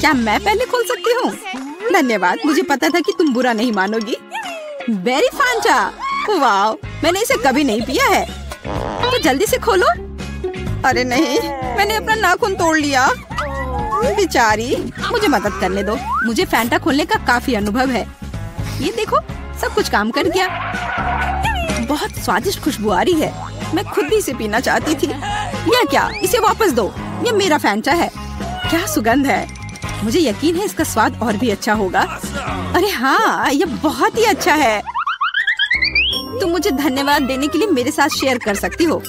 क्या मैं पहले खोल सकती हूँ? धन्यवाद। मुझे पता था कि तुम बुरा नहीं मानोगी। बेरी फांटा, वाह, मैंने इसे कभी नहीं पिया है। तो जल्दी से खोलो। अरे नहीं, मैंने अपना नाखून तोड़ लिया। बेचारी, मुझे मदद करने दो। मुझे फैंटा खोलने का काफी अनुभव है। ये देखो, सब कुछ काम कर गया। बहुत स्वादिष्ट खुशबू आ रही है। मैं खुद भी इसे पीना चाहती थी। यह क्या? इसे वापस दो। ये मेरा फैंटा है। क्या सुगंध है। मुझे यकीन है इसका स्वाद और भी अच्छा होगा। अरे हाँ, ये बहुत ही अच्छा है। तुम मुझे धन्यवाद देने के लिए मेरे साथ शेयर कर सकती हो,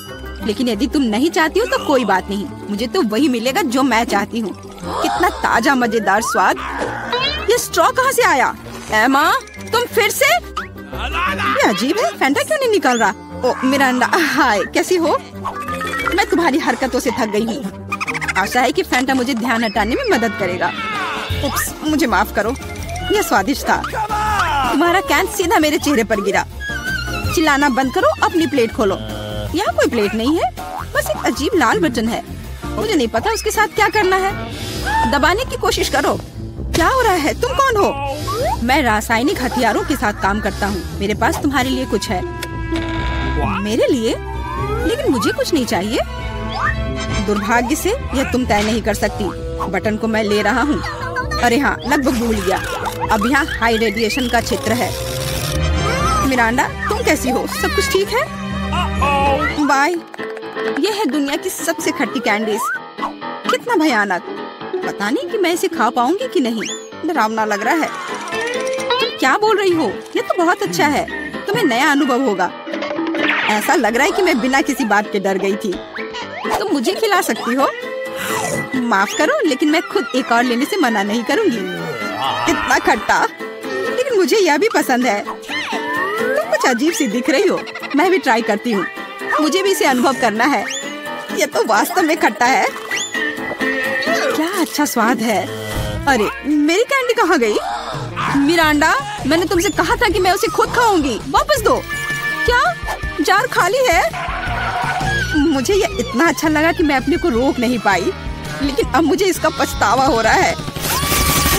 लेकिन यदि तुम नहीं चाहती हो तो कोई बात नहीं। मुझे तो वही मिलेगा जो मैं चाहती हूँ। कितना ताजा मजेदार स्वाद। ये स्ट्रॉ कहाँ से आया? एमा, तुम फिर से? ये अजीब है। फैंटा क्यों नहीं निकल रहा? ओ मिरांडा, हाय, कैसी हो? मैं तुम्हारी हरकतों से थक गई हूँ। आशा है कि फैंटा मुझे ध्यान हटाने में मदद करेगा। उप्स, मुझे माफ करो। यह स्वादिष्ट था। तुम्हारा कैन सीधा मेरे चेहरे पर गिरा। चिल्लाना बंद करो, अपनी प्लेट खोलो। यहाँ कोई प्लेट नहीं है, बस एक अजीब लाल बटन है। मुझे नहीं पता उसके साथ क्या करना है। दबाने की कोशिश करो। क्या हो रहा है? तुम कौन हो? मैं रासायनिक हथियारों के साथ काम करता हूँ। मेरे पास तुम्हारे लिए कुछ है। मेरे लिए? लेकिन मुझे कुछ नहीं चाहिए। दुर्भाग्य से यह तुम तय नहीं कर सकती। बटन को मैं ले रहा हूँ। अरे हाँ, लगभग भूल गया। अब यहाँ हाई रेडिएशन का क्षेत्र है। मिरांडा, तुम कैसी हो? सब कुछ ठीक है? बाय। यह है दुनिया की सबसे खट्टी कैंडीज। कितना भयानक। पता नहीं कि मैं इसे खा पाऊंगी कि नहीं। डरावना लग रहा है। तुम क्या बोल रही हो? ये तो बहुत अच्छा है। तुम्हें नया अनुभव होगा। ऐसा लग रहा है कि मैं बिना किसी बात के डर गई थी। तुम मुझे खिला सकती हो। माफ करो, लेकिन मैं खुद एक और लेने से मना नहीं करूंगी। इतना खट्टा, लेकिन मुझे यह भी पसंद है। तुम कुछ अजीब सी दिख रही हो। मैं भी ट्राई करती हूँ। मुझे भी इसे अनुभव करना है। यह तो वास्तव में खट्टा है। क्या अच्छा स्वाद है। अरे, मेरी कैंडी कहाँ गई? मिरांडा, मैंने तुमसे कहा था कि मैं उसे खुद खाऊंगी। वापस दो। क्या? जार खाली है। मुझे ये इतना अच्छा लगा कि मैं अपने को रोक नहीं पाई, लेकिन अब मुझे इसका पछतावा हो रहा है।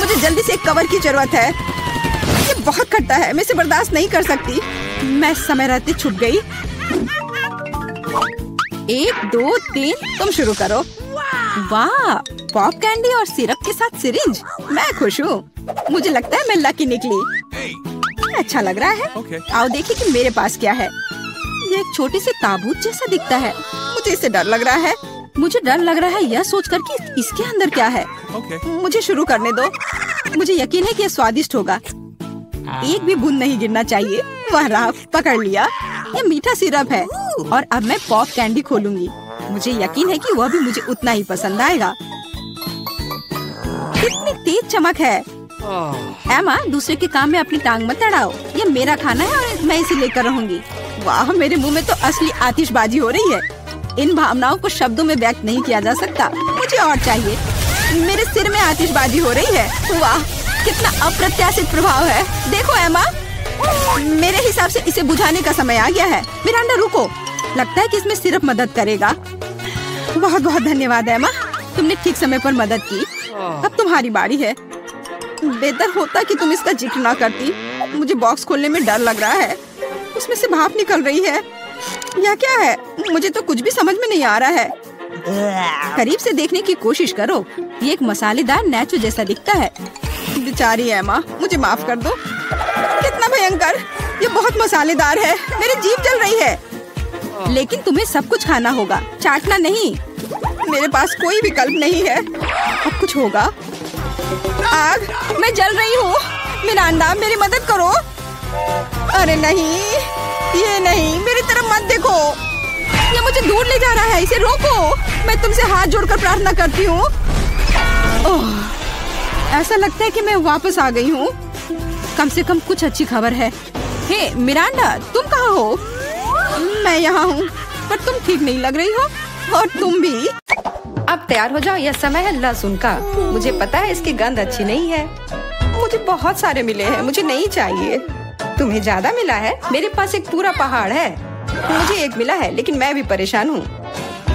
मुझे जल्दी से एक कवर की जरूरत है। ये बहुत खट्टा है, मैं इसे बर्दाश्त नहीं कर सकती। मैं समय रहते छुप गई। 1 2 3 तुम शुरू करो। वाह, पॉप कैंडी और सिरप के साथ सिरिंज। मैं खुश हूँ। मुझे लगता है मैं लकी निकली। अच्छा लग रहा है। आओ देखिए कि मेरे पास क्या है। ये एक छोटी सी ताबूत जैसा दिखता है। मुझे इससे डर लग रहा है। मुझे डर लग रहा है यह सोचकर कि इसके अंदर क्या है। मुझे शुरू करने दो। मुझे यकीन है कि यह स्वादिष्ट होगा। एक भी बूंद नहीं गिरना चाहिए। वह रहा, पकड़ लिया। यह मीठा सिरप है और अब मैं पॉप कैंडी खोलूंगी। मुझे यकीन है कि वह भी मुझे उतना ही पसंद आएगा। कितनी तेज चमक है। एमा, दूसरे के काम में अपनी टांग मत अड़ाओ। ये मेरा खाना है और मैं इसे लेकर रहूंगी। वाह, मेरे मुंह में तो असली आतिशबाजी हो रही है। इन भावनाओं को शब्दों में व्यक्त नहीं किया जा सकता। मुझे और चाहिए। मेरे सिर में आतिशबाजी हो रही है। वाह, कितना अप्रत्याशित प्रभाव है। देखो एमा, मेरे हिसाब से इसे बुझाने का समय आ गया है। मिरांडा रुको, लगता है कि इसमें सिर्फ मदद करेगा। बहुत बहुत धन्यवाद एमा, तुमने ठीक समय पर मदद की। अब तुम्हारी बारी है। बेहतर होता कि तुम इसका जिक्र ना करती। मुझे बॉक्स खोलने में डर लग रहा है। उसमें से भाप निकल रही है। यह क्या है? मुझे तो कुछ भी समझ में नहीं आ रहा है। करीब से देखने की कोशिश करो। ये एक मसालेदार नैचो जैसा दिखता है। बेचारी एमा, मुझे माफ कर दो। कितना भयंकर! ये बहुत मसालेदार है। मेरी जीभ जल रही है। लेकिन तुम्हें सब कुछ खाना होगा, चाटना नहीं। मेरे पास कोई विकल्प नहीं है। अब कुछ होगा। आग, मैं जल रही हूँ। मिरांडा, मेरी मदद करो। अरे नहीं, ये नहीं, मेरी तरफ मत देखो। ये मुझे दूर ले जा रहा है। इसे रोको। मैं तुमसे हाथ जोड़कर प्रार्थना करती हूँ। ऐसा लगता है कि मैं वापस आ गई हूँ। कम से कम कुछ अच्छी खबर है। हे मिरांडा, तुम कहाँ हो? मैं यहाँ हूँ, पर तुम ठीक नहीं लग रही हो। और तुम भी। अब तैयार हो जाओ, यह समय है लहसुन का। मुझे पता है इसकी गंध अच्छी नहीं है। मुझे बहुत सारे मिले हैं, मुझे नहीं चाहिए। तुम्हें ज्यादा मिला है? मेरे पास एक पूरा पहाड़ है। मुझे एक मिला है, लेकिन मैं भी परेशान हूँ।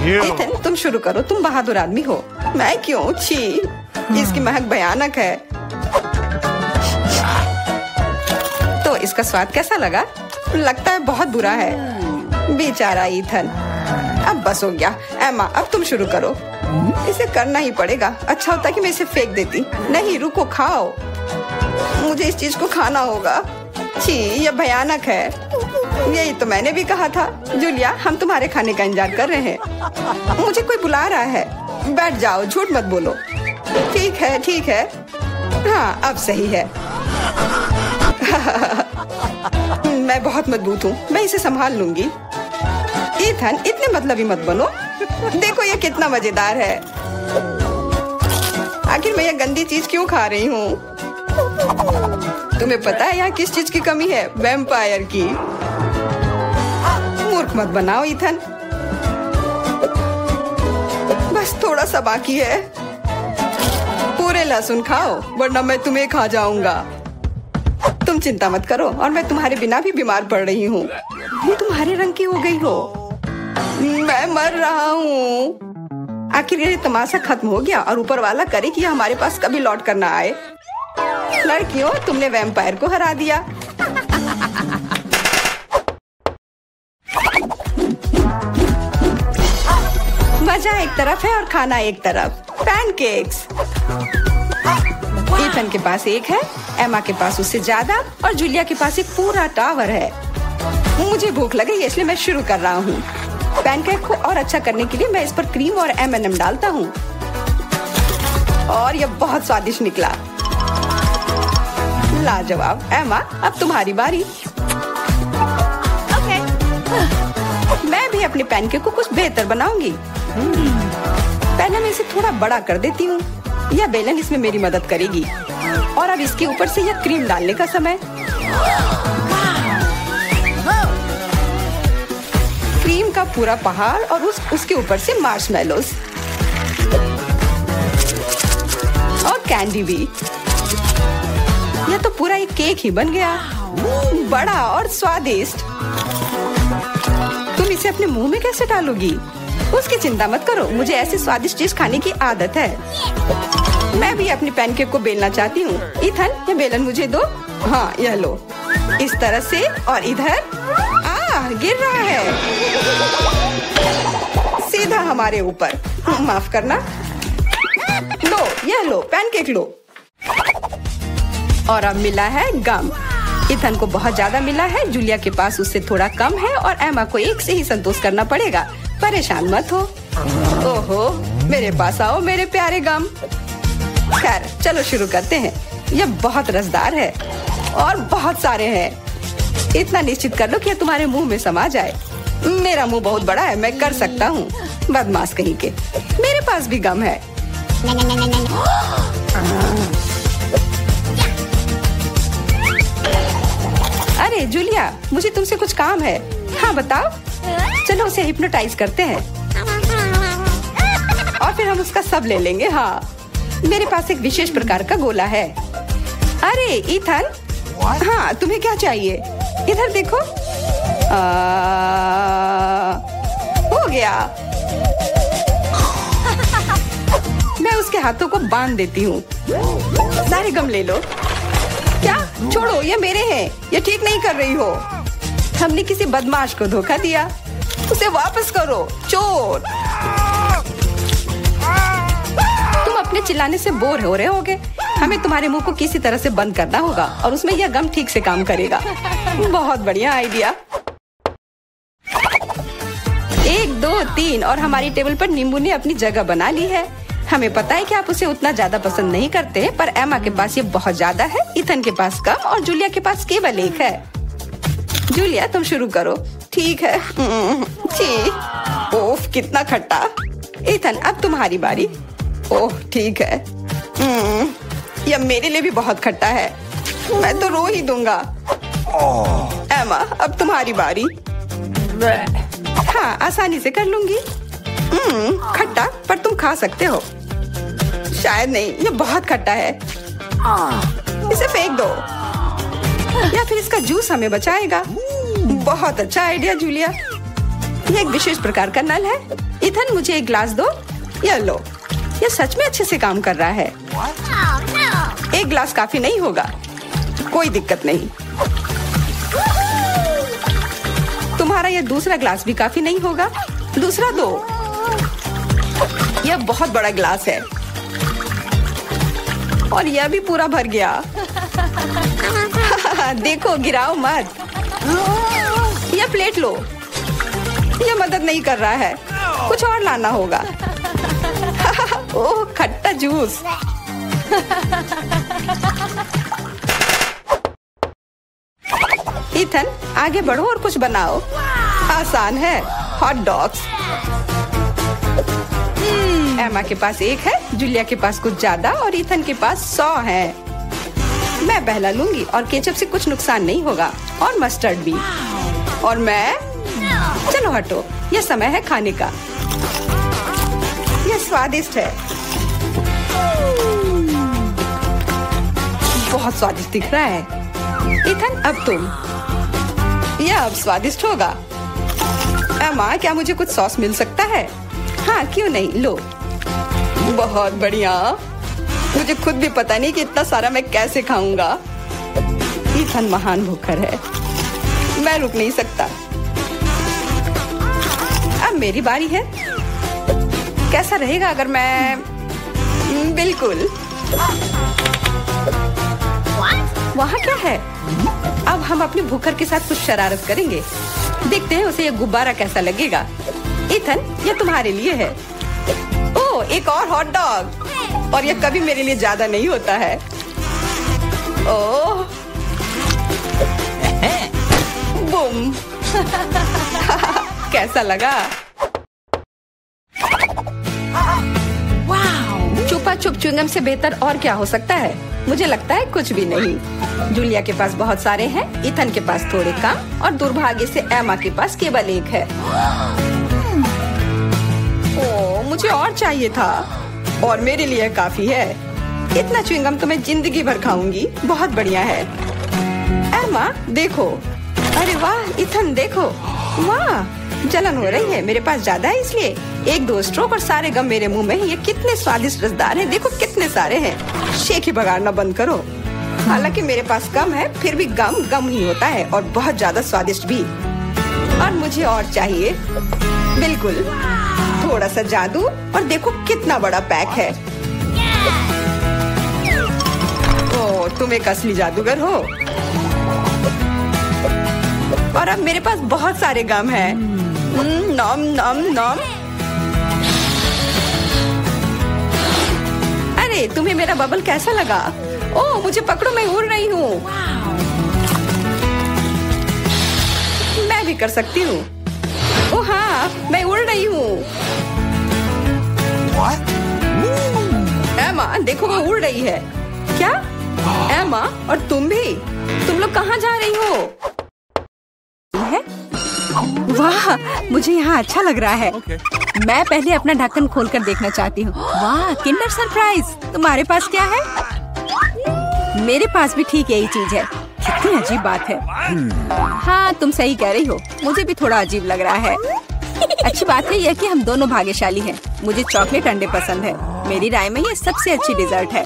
एथन, तुम शुरू करो। तुम बहादुर आदमी हो। मैं क्यों? छी, इसकी महक भयानक है। तो इसका स्वाद कैसा लगा? लगता है बहुत बुरा है। बेचारा ईथन। अब बस हो गया। एमा, अब तुम शुरू करो। इसे करना ही पड़ेगा। अच्छा होता कि मैं इसे फेंक देती। नहीं, रुको, खाओ। मुझे इस चीज को खाना होगा। छी, यह भयानक है। यही तो मैंने भी कहा था। जूलिया, हम तुम्हारे खाने का इंतजार कर रहे हैं। मुझे कोई बुला रहा है। बैठ जाओ, झूठ मत बोलो। ठीक है, ठीक है। हाँ, अब सही है। मैं बहुत मजबूत हूँ। मैं इसे संभाल लूंगी। ईथन, इतने मतलबी मत बनो। देखो ये कितना मजेदार है। आखिर मैं ये गंदी चीज क्यों खा रही हूँ? तुम्हें पता है यहाँ किस चीज की कमी है? वैम्पायर की। मूर्ख मत बनाओ ईथन। बस थोड़ा सा बाकी है। पूरे लहसुन खाओ, वरना मैं तुम्हें खा जाऊंगा। तुम चिंता मत करो, और मैं तुम्हारे बिना भी बीमार पड़ रही हूँ। तुम्हारे रंग की हो गई हो। मैं मर रहा हूँ। आखिर ये तमाशा खत्म हो गया, और ऊपर वाला करे कि हमारे पास कभी लौट कर ना आए। लड़कियों, तुमने वैम्पायर को हरा दिया। मजा एक तरफ है और खाना एक तरफ। पैनकेक्स। ईथन के पास एक है, एमा के पास उससे ज्यादा, और जूलिया के पास एक पूरा टावर है। मुझे भूख लग रही है, इसलिए मैं शुरू कर रहा हूँ। पैनकेक को और अच्छा करने के लिए मैं इस पर क्रीम और M&M डालता हूँ, और यह बहुत स्वादिष्ट निकला। लाजवाब। एमा, अब तुम्हारी बारी। मैं भी अपने पैनकेक को कुछ बेहतर बनाऊंगी। पहले मैं इसे थोड़ा बड़ा कर देती हूँ। यह बेलन इसमें मेरी मदद करेगी। और अब इसके ऊपर से यह क्रीम डालने का समय। क्रीम का पूरा पहाड़, और उसके ऊपर से मार्शमेलोस और कैंडी भी। यह तो पूरा एक केक ही बन गया, बड़ा और स्वादिष्ट। इसे अपने मुंह में कैसे डालोगी? उसकी चिंता मत करो, मुझे ऐसी स्वादिष्ट चीज खाने की आदत है। मैं भी अपनी पैनकेक को बेलना चाहती हूँ। इथन, ये बेलन मुझे दो। हाँ, यह लो। इस तरह से और इधर। गिर रहा है सीधा हमारे ऊपर। माफ करना। लो, यह लो, पैनकेक लो। और अब मिला है गम। इथन को बहुत ज्यादा मिला है, जूलिया के पास उससे थोड़ा कम है और एमा को एक से ही संतोष करना पड़ेगा। परेशान मत हो। ओहो, मेरे पास आओ मेरे प्यारे गम। खैर, चलो शुरू करते हैं। यह बहुत रसदार है और बहुत सारे हैं। इतना निश्चित कर लो कि यह तुम्हारे मुंह में समा जाए। मेरा मुंह बहुत बड़ा है, मैं कर सकता हूँ। बदमाश कहीं के। मेरे पास भी गम है। अरे जूलिया, मुझे तुमसे कुछ काम है। हाँ बताओ। चलो उसे हिप्नोटाइज करते हैं और फिर हम उसका सब ले लेंगे। हाँ, मेरे पास एक विशेष प्रकार का गोला है। अरे इथन, हाँ तुम्हें क्या चाहिए? इधर देखो। हो गया। मैं उसके हाथों को बांध देती हूँ। सारे गम ले लो। क्या? छोड़ो, ये मेरे हैं। ये ठीक नहीं कर रही हो। हमने किसी बदमाश को धोखा दिया। उसे वापस करो, चोर। तुम अपने चिल्लाने से बोर हो रहे होगे। हमें तुम्हारे मुंह को किसी तरह से बंद करना होगा और उसमें यह गम ठीक से काम करेगा। बहुत बढ़िया आइडिया। 1, 2, 3 और हमारी टेबल पर नींबू ने अपनी जगह बना ली है। हमें पता है कि आप उसे उतना ज्यादा पसंद नहीं करते, पर एमा के पास ये बहुत ज्यादा है, इथन के पास कम और जूलिया के पास केवल एक है। जूलिया, तुम शुरू करो। ठीक है। ओह, कितना खट्टा। इथन, अब तुम्हारी बारी। ओह, ठीक है। यह मेरे लिए भी बहुत खट्टा है। मैं तो रो ही दूंगा। एमा, अब तुम्हारी बारी। हाँ, आसानी से कर लूंगी। खट्टा, पर तुम खा सकते हो। शायद नहीं, यह बहुत खट्टा है। इसे फेंक दो या फिर इसका जूस हमें बचाएगा। बहुत अच्छा आइडिया जूलिया। यह एक विशेष प्रकार का नल है। इथन, मुझे एक ग्लास दो। यह लो। यह सच में अच्छे से काम कर रहा है। एक ग्लास काफी नहीं होगा। कोई दिक्कत नहीं। तुम्हारा यह दूसरा ग्लास भी काफी नहीं होगा। दूसरा दो। यह बहुत बड़ा ग्लास है और यह भी पूरा भर गया। देखो, गिराओ मत। यह प्लेट लो। यह मदद नहीं कर रहा है। कुछ और लाना होगा। ओह, खट्टा जूस। इथन, आगे बढ़ो और कुछ बनाओ। आसान है। Hot dogs. एमा के पास 1 है, जूलिया के पास कुछ ज्यादा और इथन के पास 100 है। मैं पहला लूंगी और केचप से कुछ नुकसान नहीं होगा और मस्टर्ड भी। और मैं। चलो हटो, यह समय है खाने का। यह स्वादिष्ट है। बहुत स्वादिष्ट दिख रहा है। इथन, अब तुम। यह अब स्वादिष्ट होगा। एमा, क्या मुझे कुछ सॉस मिल सकता है? हाँ, क्यों नहीं, लो। बहुत बढ़िया। मुझे खुद भी पता नहीं कि इतना सारा मैं कैसे खाऊंगा। इथन महान भूखर है। मैं रुक नहीं सकता। अब मेरी बारी है। कैसा रहेगा अगर मैं। बिल्कुल। वहाँ क्या है? अब हम अपने भूखर के साथ कुछ शरारत करेंगे। देखते हैं उसे यह गुब्बारा कैसा लगेगा। इथन, यह तुम्हारे लिए है। ओह, एक और हॉट डॉग। और यह कभी मेरे लिए ज्यादा नहीं होता है। ओह, बूम। कैसा लगा? छुपा छुप च्युइंगम से बेहतर और क्या हो सकता है? मुझे लगता है कुछ भी नहीं। जूलिया के पास बहुत सारे हैं, इथन के पास थोड़े कम और दुर्भाग्य से एमा के पास केवल 1 है। ओह, मुझे और चाहिए था और मेरे लिए काफी है। इतना च्युइंगम तो मैं जिंदगी भर खाऊंगी। बहुत बढ़िया है। एमा, देखो। अरे वाह, इथन देखो। वाह, जलन हो रही है। मेरे पास ज्यादा है इसलिए 1-2 स्ट्रोक और सारे गम मेरे मुंह में। ये कितने स्वादिष्ट रसदार हैं, देखो कितने सारे हैं। शेख ही बगाड़ना बंद करो। हालांकि मेरे पास कम है, फिर भी गम गम ही होता है और बहुत ज्यादा स्वादिष्ट भी। और मुझे और चाहिए। बिल्कुल, थोड़ा सा जादू और देखो कितना बड़ा पैक है। ओह, तुम एक असली जादूगर हो। और अब मेरे पास बहुत सारे गम हैं। नॉम नॉम नॉम। अरे, तुम्हें मेरा बबल कैसा लगा? ओह, मुझे पकड़ो, मैं उड़ रही हूँ। मैं भी कर सकती हूँ। ओह हाँ, मैं उड़ रही हूँ। एमा, देखो वो उड़ रही है। क्या? एमा, और तुम भी? तुम लोग कहाँ जा रही हो? है? वाह, मुझे यहाँ अच्छा लग रहा है। मैं पहले अपना ढक्कन खोलकर देखना चाहती हूँ। वाह, किंडर सरप्राइज। तुम्हारे पास क्या है? मेरे पास भी ठीक यही चीज है। कितनी अजीब बात है। हाँ, तुम सही कह रही हो। मुझे भी थोड़ा अजीब लग रहा है। अच्छी बात है यह कि हम दोनों भाग्यशाली हैं। मुझे चॉकलेट अंडे पसंद है। मेरी राय में ये सबसे अच्छी डिजर्ट है।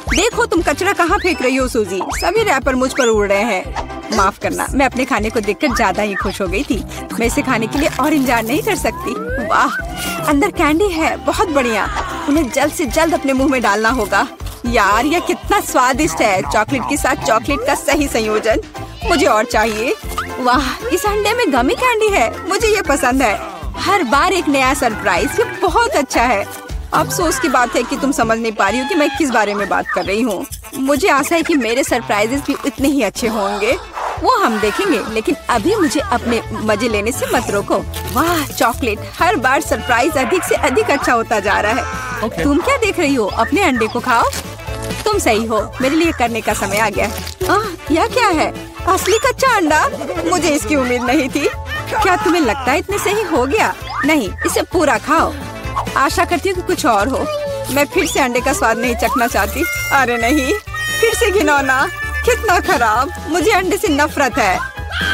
देखो तुम कचरा कहाँ फेंक रही हो सूजी। सभी रैपर मुझ पर उड़ रहे हैं। माफ करना, मैं अपने खाने को देखकर ज्यादा ही खुश हो गई थी। मैं इसे खाने के लिए और इंतजार नहीं कर सकती। वाह, अंदर कैंडी है, बहुत बढ़िया। उन्हें जल्द से जल्द अपने मुंह में डालना होगा। यार, यह कितना स्वादिष्ट है। चॉकलेट के साथ चॉकलेट का सही संयोजन। मुझे और चाहिए। वाह, इस अंडे में गमी कैंडी है। मुझे ये पसंद है। हर बार एक नया सरप्राइज। ये बहुत अच्छा है। अफसोस की बात है कि तुम समझ नहीं पा रही हो कि मैं किस बारे में बात कर रही हूँ। मुझे आशा है कि मेरे सरप्राइजेस भी इतने ही अच्छे होंगे। वो हम देखेंगे, लेकिन अभी मुझे अपने मजे लेने से मत रोको। वाह, चॉकलेट। हर बार सरप्राइज अधिक से अधिक अच्छा होता जा रहा है। तुम क्या देख रही हो? अपने अंडे को खाओ। तुम सही हो, मेरे लिए करने का समय आ गया। यह क्या है? असली कच्चा अंडा? मुझे इसकी उम्मीद नहीं थी। क्या तुम्हें लगता है इतने से ही हो गया? नहीं, इसे पूरा खाओ। आशा करती हूँ कि कुछ और हो। मैं फिर से अंडे का स्वाद नहीं चखना चाहती। अरे नहीं, फिर से घिनौना। कितना खराब। मुझे अंडे से नफरत है।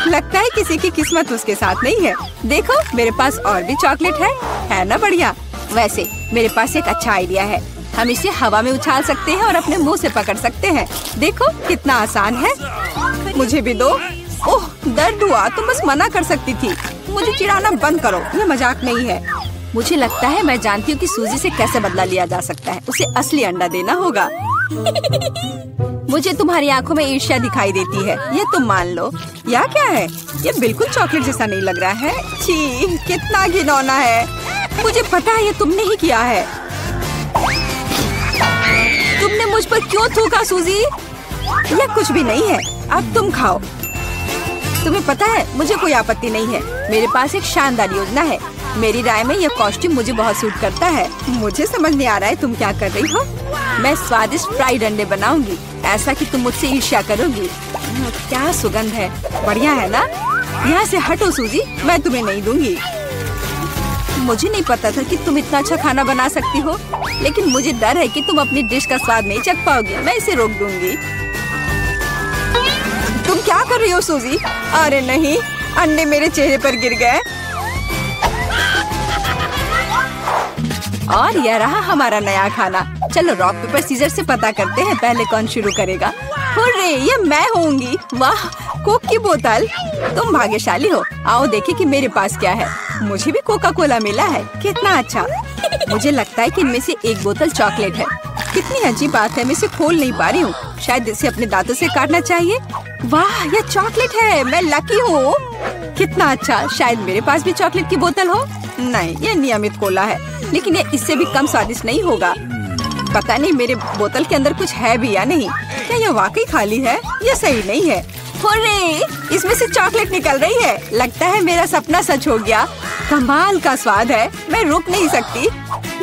लगता है किसी की किस्मत उसके साथ नहीं है। देखो, मेरे पास और भी चॉकलेट है ना बढ़िया। वैसे मेरे पास एक अच्छा आइडिया है। हम इसे हवा में उछाल सकते हैं और अपने मुंह से पकड़ सकते हैं। देखो कितना आसान है। मुझे भी दो। ओह, दर्द हुआ। तुम बस मना कर सकती थी। मुझे चिढ़ाना बंद करो, ये मजाक नहीं है। मुझे लगता है मैं जानती हूँ कि सूजी से कैसे बदला लिया जा सकता है। उसे असली अंडा देना होगा। मुझे तुम्हारी आंखों में ईर्ष्या दिखाई देती है, ये तुम मान लो। या क्या है? ये बिल्कुल चॉकलेट जैसा नहीं लग रहा है। छी, कितना घिनौना है। मुझे पता है ये तुमने ही किया है। तुमने मुझ पर क्यों थूका सूजी? यह कुछ भी नहीं है। अब तुम खाओ। तुम्हें पता है, मुझे कोई आपत्ति नहीं है। मेरे पास एक शानदार योजना है। मेरी राय में यह कॉस्ट्यूम मुझे बहुत सूट करता है। मुझे समझ नहीं आ रहा है तुम क्या कर रही हो। मैं स्वादिष्ट फ्राइड अंडे बनाऊंगी, ऐसा कि तुम मुझसे ईर्ष्या करोगी। क्या सुगंध है, बढ़िया है ना? यहाँ से हटो सूजी, मैं तुम्हें नहीं दूंगी। मुझे नहीं पता था कि तुम इतना अच्छा खाना बना सकती हो, लेकिन मुझे डर है कि तुम अपनी डिश का स्वाद नहीं चख पाओगी। मैं इसे रोक दूंगी। तुम क्या कर रही हो सूजी? अरे नहीं, अंडे मेरे चेहरे पर गिर गए। और यह रहा हमारा नया खाना। चलो रॉक पेपर सीजर से पता करते हैं पहले कौन शुरू करेगा। हुर्रे, ये मैं होंगी। वाह, कोक की बोतल। तुम भाग्यशाली हो। आओ देखें कि मेरे पास क्या है। मुझे भी कोका कोला मिला है। कितना अच्छा। मुझे लगता है कि इनमें से एक बोतल चॉकलेट है। कितनी अजीब बात है, मैं इसे खोल नहीं पा रही हूँ। शायद इसे अपने दांतों से काटना चाहिए। वाह, यह चॉकलेट है। मैं लकी हूँ। कितना अच्छा। शायद मेरे पास भी चॉकलेट की बोतल हो। नहीं, यह नियमित कोला है, लेकिन यह इससे भी कम स्वादिष्ट नहीं होगा। पता नहीं मेरे बोतल के अंदर कुछ है भी या नहीं। क्या यह वाकई खाली है? यह सही नहीं है। हुर्रे, इसमें से चॉकलेट निकल रही है। लगता है मेरा सपना सच हो गया। कमाल का स्वाद है, मैं रुक नहीं सकती।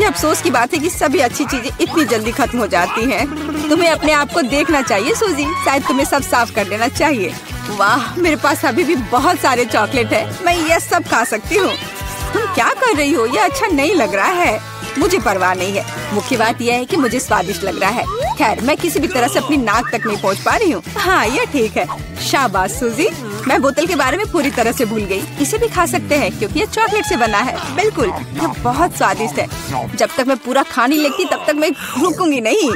ये अफसोस की बात है कि सभी अच्छी चीजें इतनी जल्दी खत्म हो जाती हैं। तुम्हें अपने आप को देखना चाहिए सूजी। शायद तुम्हें सब साफ कर देना चाहिए। वाह, मेरे पास अभी भी बहुत सारे चॉकलेट है। मैं ये सब खा सकती हूँ। तुम क्या कर रही हो? ये अच्छा नहीं लग रहा है। मुझे परवाह नहीं है। मुख्य बात यह है कि मुझे स्वादिष्ट लग रहा है। खैर, मैं किसी भी तरह से अपनी नाक तक नहीं पहुँच पा रही हूँ। हाँ, ये ठीक है। शाबाश सूजी। मैं बोतल के बारे में पूरी तरह से भूल गई। इसे भी खा सकते हैं क्योंकि ये चॉकलेट से बना है। बिल्कुल, ये बहुत स्वादिष्ट है। जब तक मैं पूरा खा नहीं लेती तब तक मैं रुकूंगी नहीं।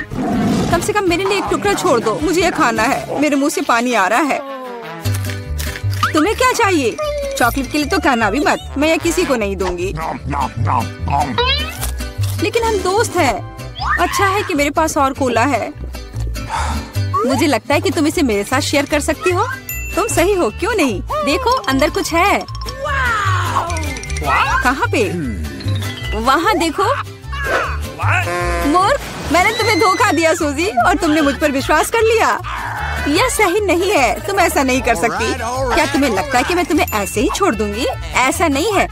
कम से कम मेरे लिए एक टुकड़ा छोड़ दो, मुझे ये खाना है। मेरे मुंह से पानी आ रहा है। तुम्हें क्या चाहिए? चॉकलेट के लिए तो कहना भी मत, मैं ये किसी को नहीं दूंगी। लेकिन हम दोस्त हैं। अच्छा है कि मेरे पास और कोला है। मुझे लगता है कि तुम इसे मेरे साथ शेयर कर सकती हो। तुम सही हो, क्यों नहीं? देखो अंदर कुछ है। कहाँ पे? वहाँ देखो। मूर्ख, मैंने तुम्हें धोखा दिया सूजी, और तुमने मुझ पर विश्वास कर लिया। यह सही नहीं है, तुम ऐसा नहीं कर सकती। क्या तुम्हें लगता है कि मैं तुम्हें ऐसे ही छोड़ दूंगी? ऐसा नहीं है।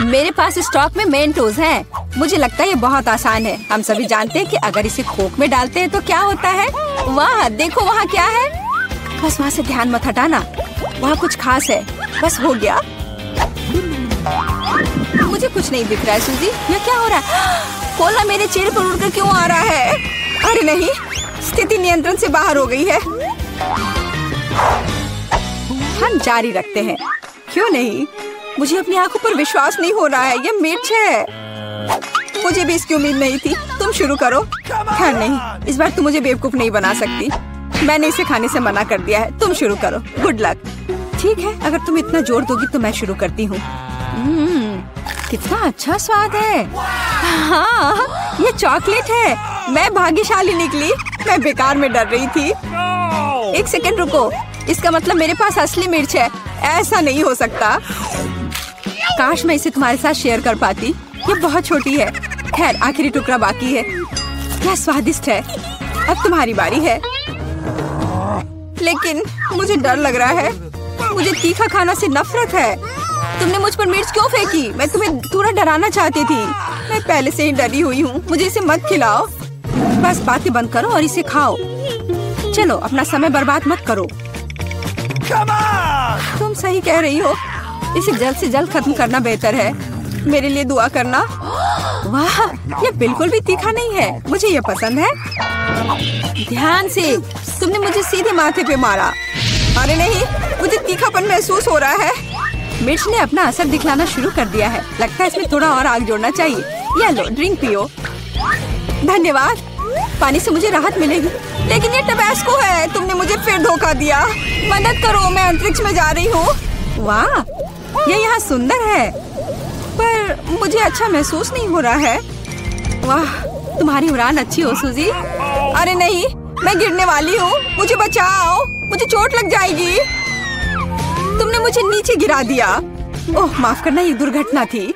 मेरे पास स्टॉक में मेंटोस हैं। मुझे लगता है ये बहुत आसान है। हम सभी जानते हैं कि अगर इसे कोक में डालते हैं तो क्या होता है। वाह, देखो वहाँ क्या है। बस वहाँ से ध्यान मत हटाना, वहाँ कुछ खास है। बस हो गया। मुझे कुछ नहीं दिख रहा है सूजी, यह क्या हो रहा है? कोला मेरे चेहरे पर उड़कर क्यों आ रहा है? अरे नहीं, स्थिति नियंत्रण से बाहर हो गई है। हम जारी रखते हैं, क्यों नहीं? मुझे अपनी आंखों पर विश्वास नहीं हो रहा है। ये मिर्च है। मुझे भी इसकी उम्मीद नहीं थी। तुम शुरू करो। खैर नहीं, इस बार तुम मुझे बेवकूफ नहीं बना सकती। मैंने इसे खाने से मना कर दिया है। तुम शुरू करो। Good luck. ठीक है, अगर तुम इतना जोर दोगी तो मैं शुरू करती हूँ। कितना अच्छा स्वाद है। हाँ, ये चॉकलेट है। मैं भाग्यशाली निकली। मैं बेकार में डर रही थी। एक सेकंड रुको, इसका मतलब मेरे पास असली मिर्च है। ऐसा नहीं हो सकता। काश मैं इसे तुम्हारे साथ शेयर कर पाती। ये बहुत छोटी है। खैर, आखिरी टुकड़ा बाकी है। क्या स्वादिष्ट है। अब तुम्हारी बारी है। लेकिन मुझे डर लग रहा है। मुझे तीखा खाना से नफरत है। तुमने मुझ पर मिर्च क्यों फेंकी? मैं तुम्हें थोड़ा डराना चाहती थी। मैं पहले से ही डरी हुई हूँ। मुझे इसे मत खिलाओ। बस बातें बंद करो और इसे खाओ। चलो, अपना समय बर्बाद मत करो। तुम सही कह रही हो। इसे जल्द से जल्द खत्म करना बेहतर है। मेरे लिए दुआ करना। वाह, ये बिल्कुल भी तीखा नहीं है। मुझे ये पसंद है। ध्यान से। तुमने मुझे सीधे माथे पे मारा। अरे नहीं, मुझे तीखापन महसूस हो रहा है। मिर्च ने अपना असर दिखलाना शुरू कर दिया है। लगता है इसमें थोड़ा और आग जोड़ना चाहिए। ये लो, ड्रिंक पियो। धन्यवाद। पानी से मुझे राहत मिलेगी। लेकिन ये टबैस्को है। तुमने मुझे फिर धोखा दिया। मदद करो, मैं अंतरिक्ष में जा रही हूँ। वाह, ये यहाँ सुंदर है, पर मुझे अच्छा महसूस नहीं हो रहा है। वाह, तुम्हारी उड़ान अच्छी हो सूजी। अरे नहीं, मैं गिरने वाली हूँ। मुझे बचाओ, मुझे चोट लग जाएगी। तुमने मुझे नीचे गिरा दिया। ओह, माफ करना, ये दुर्घटना थी।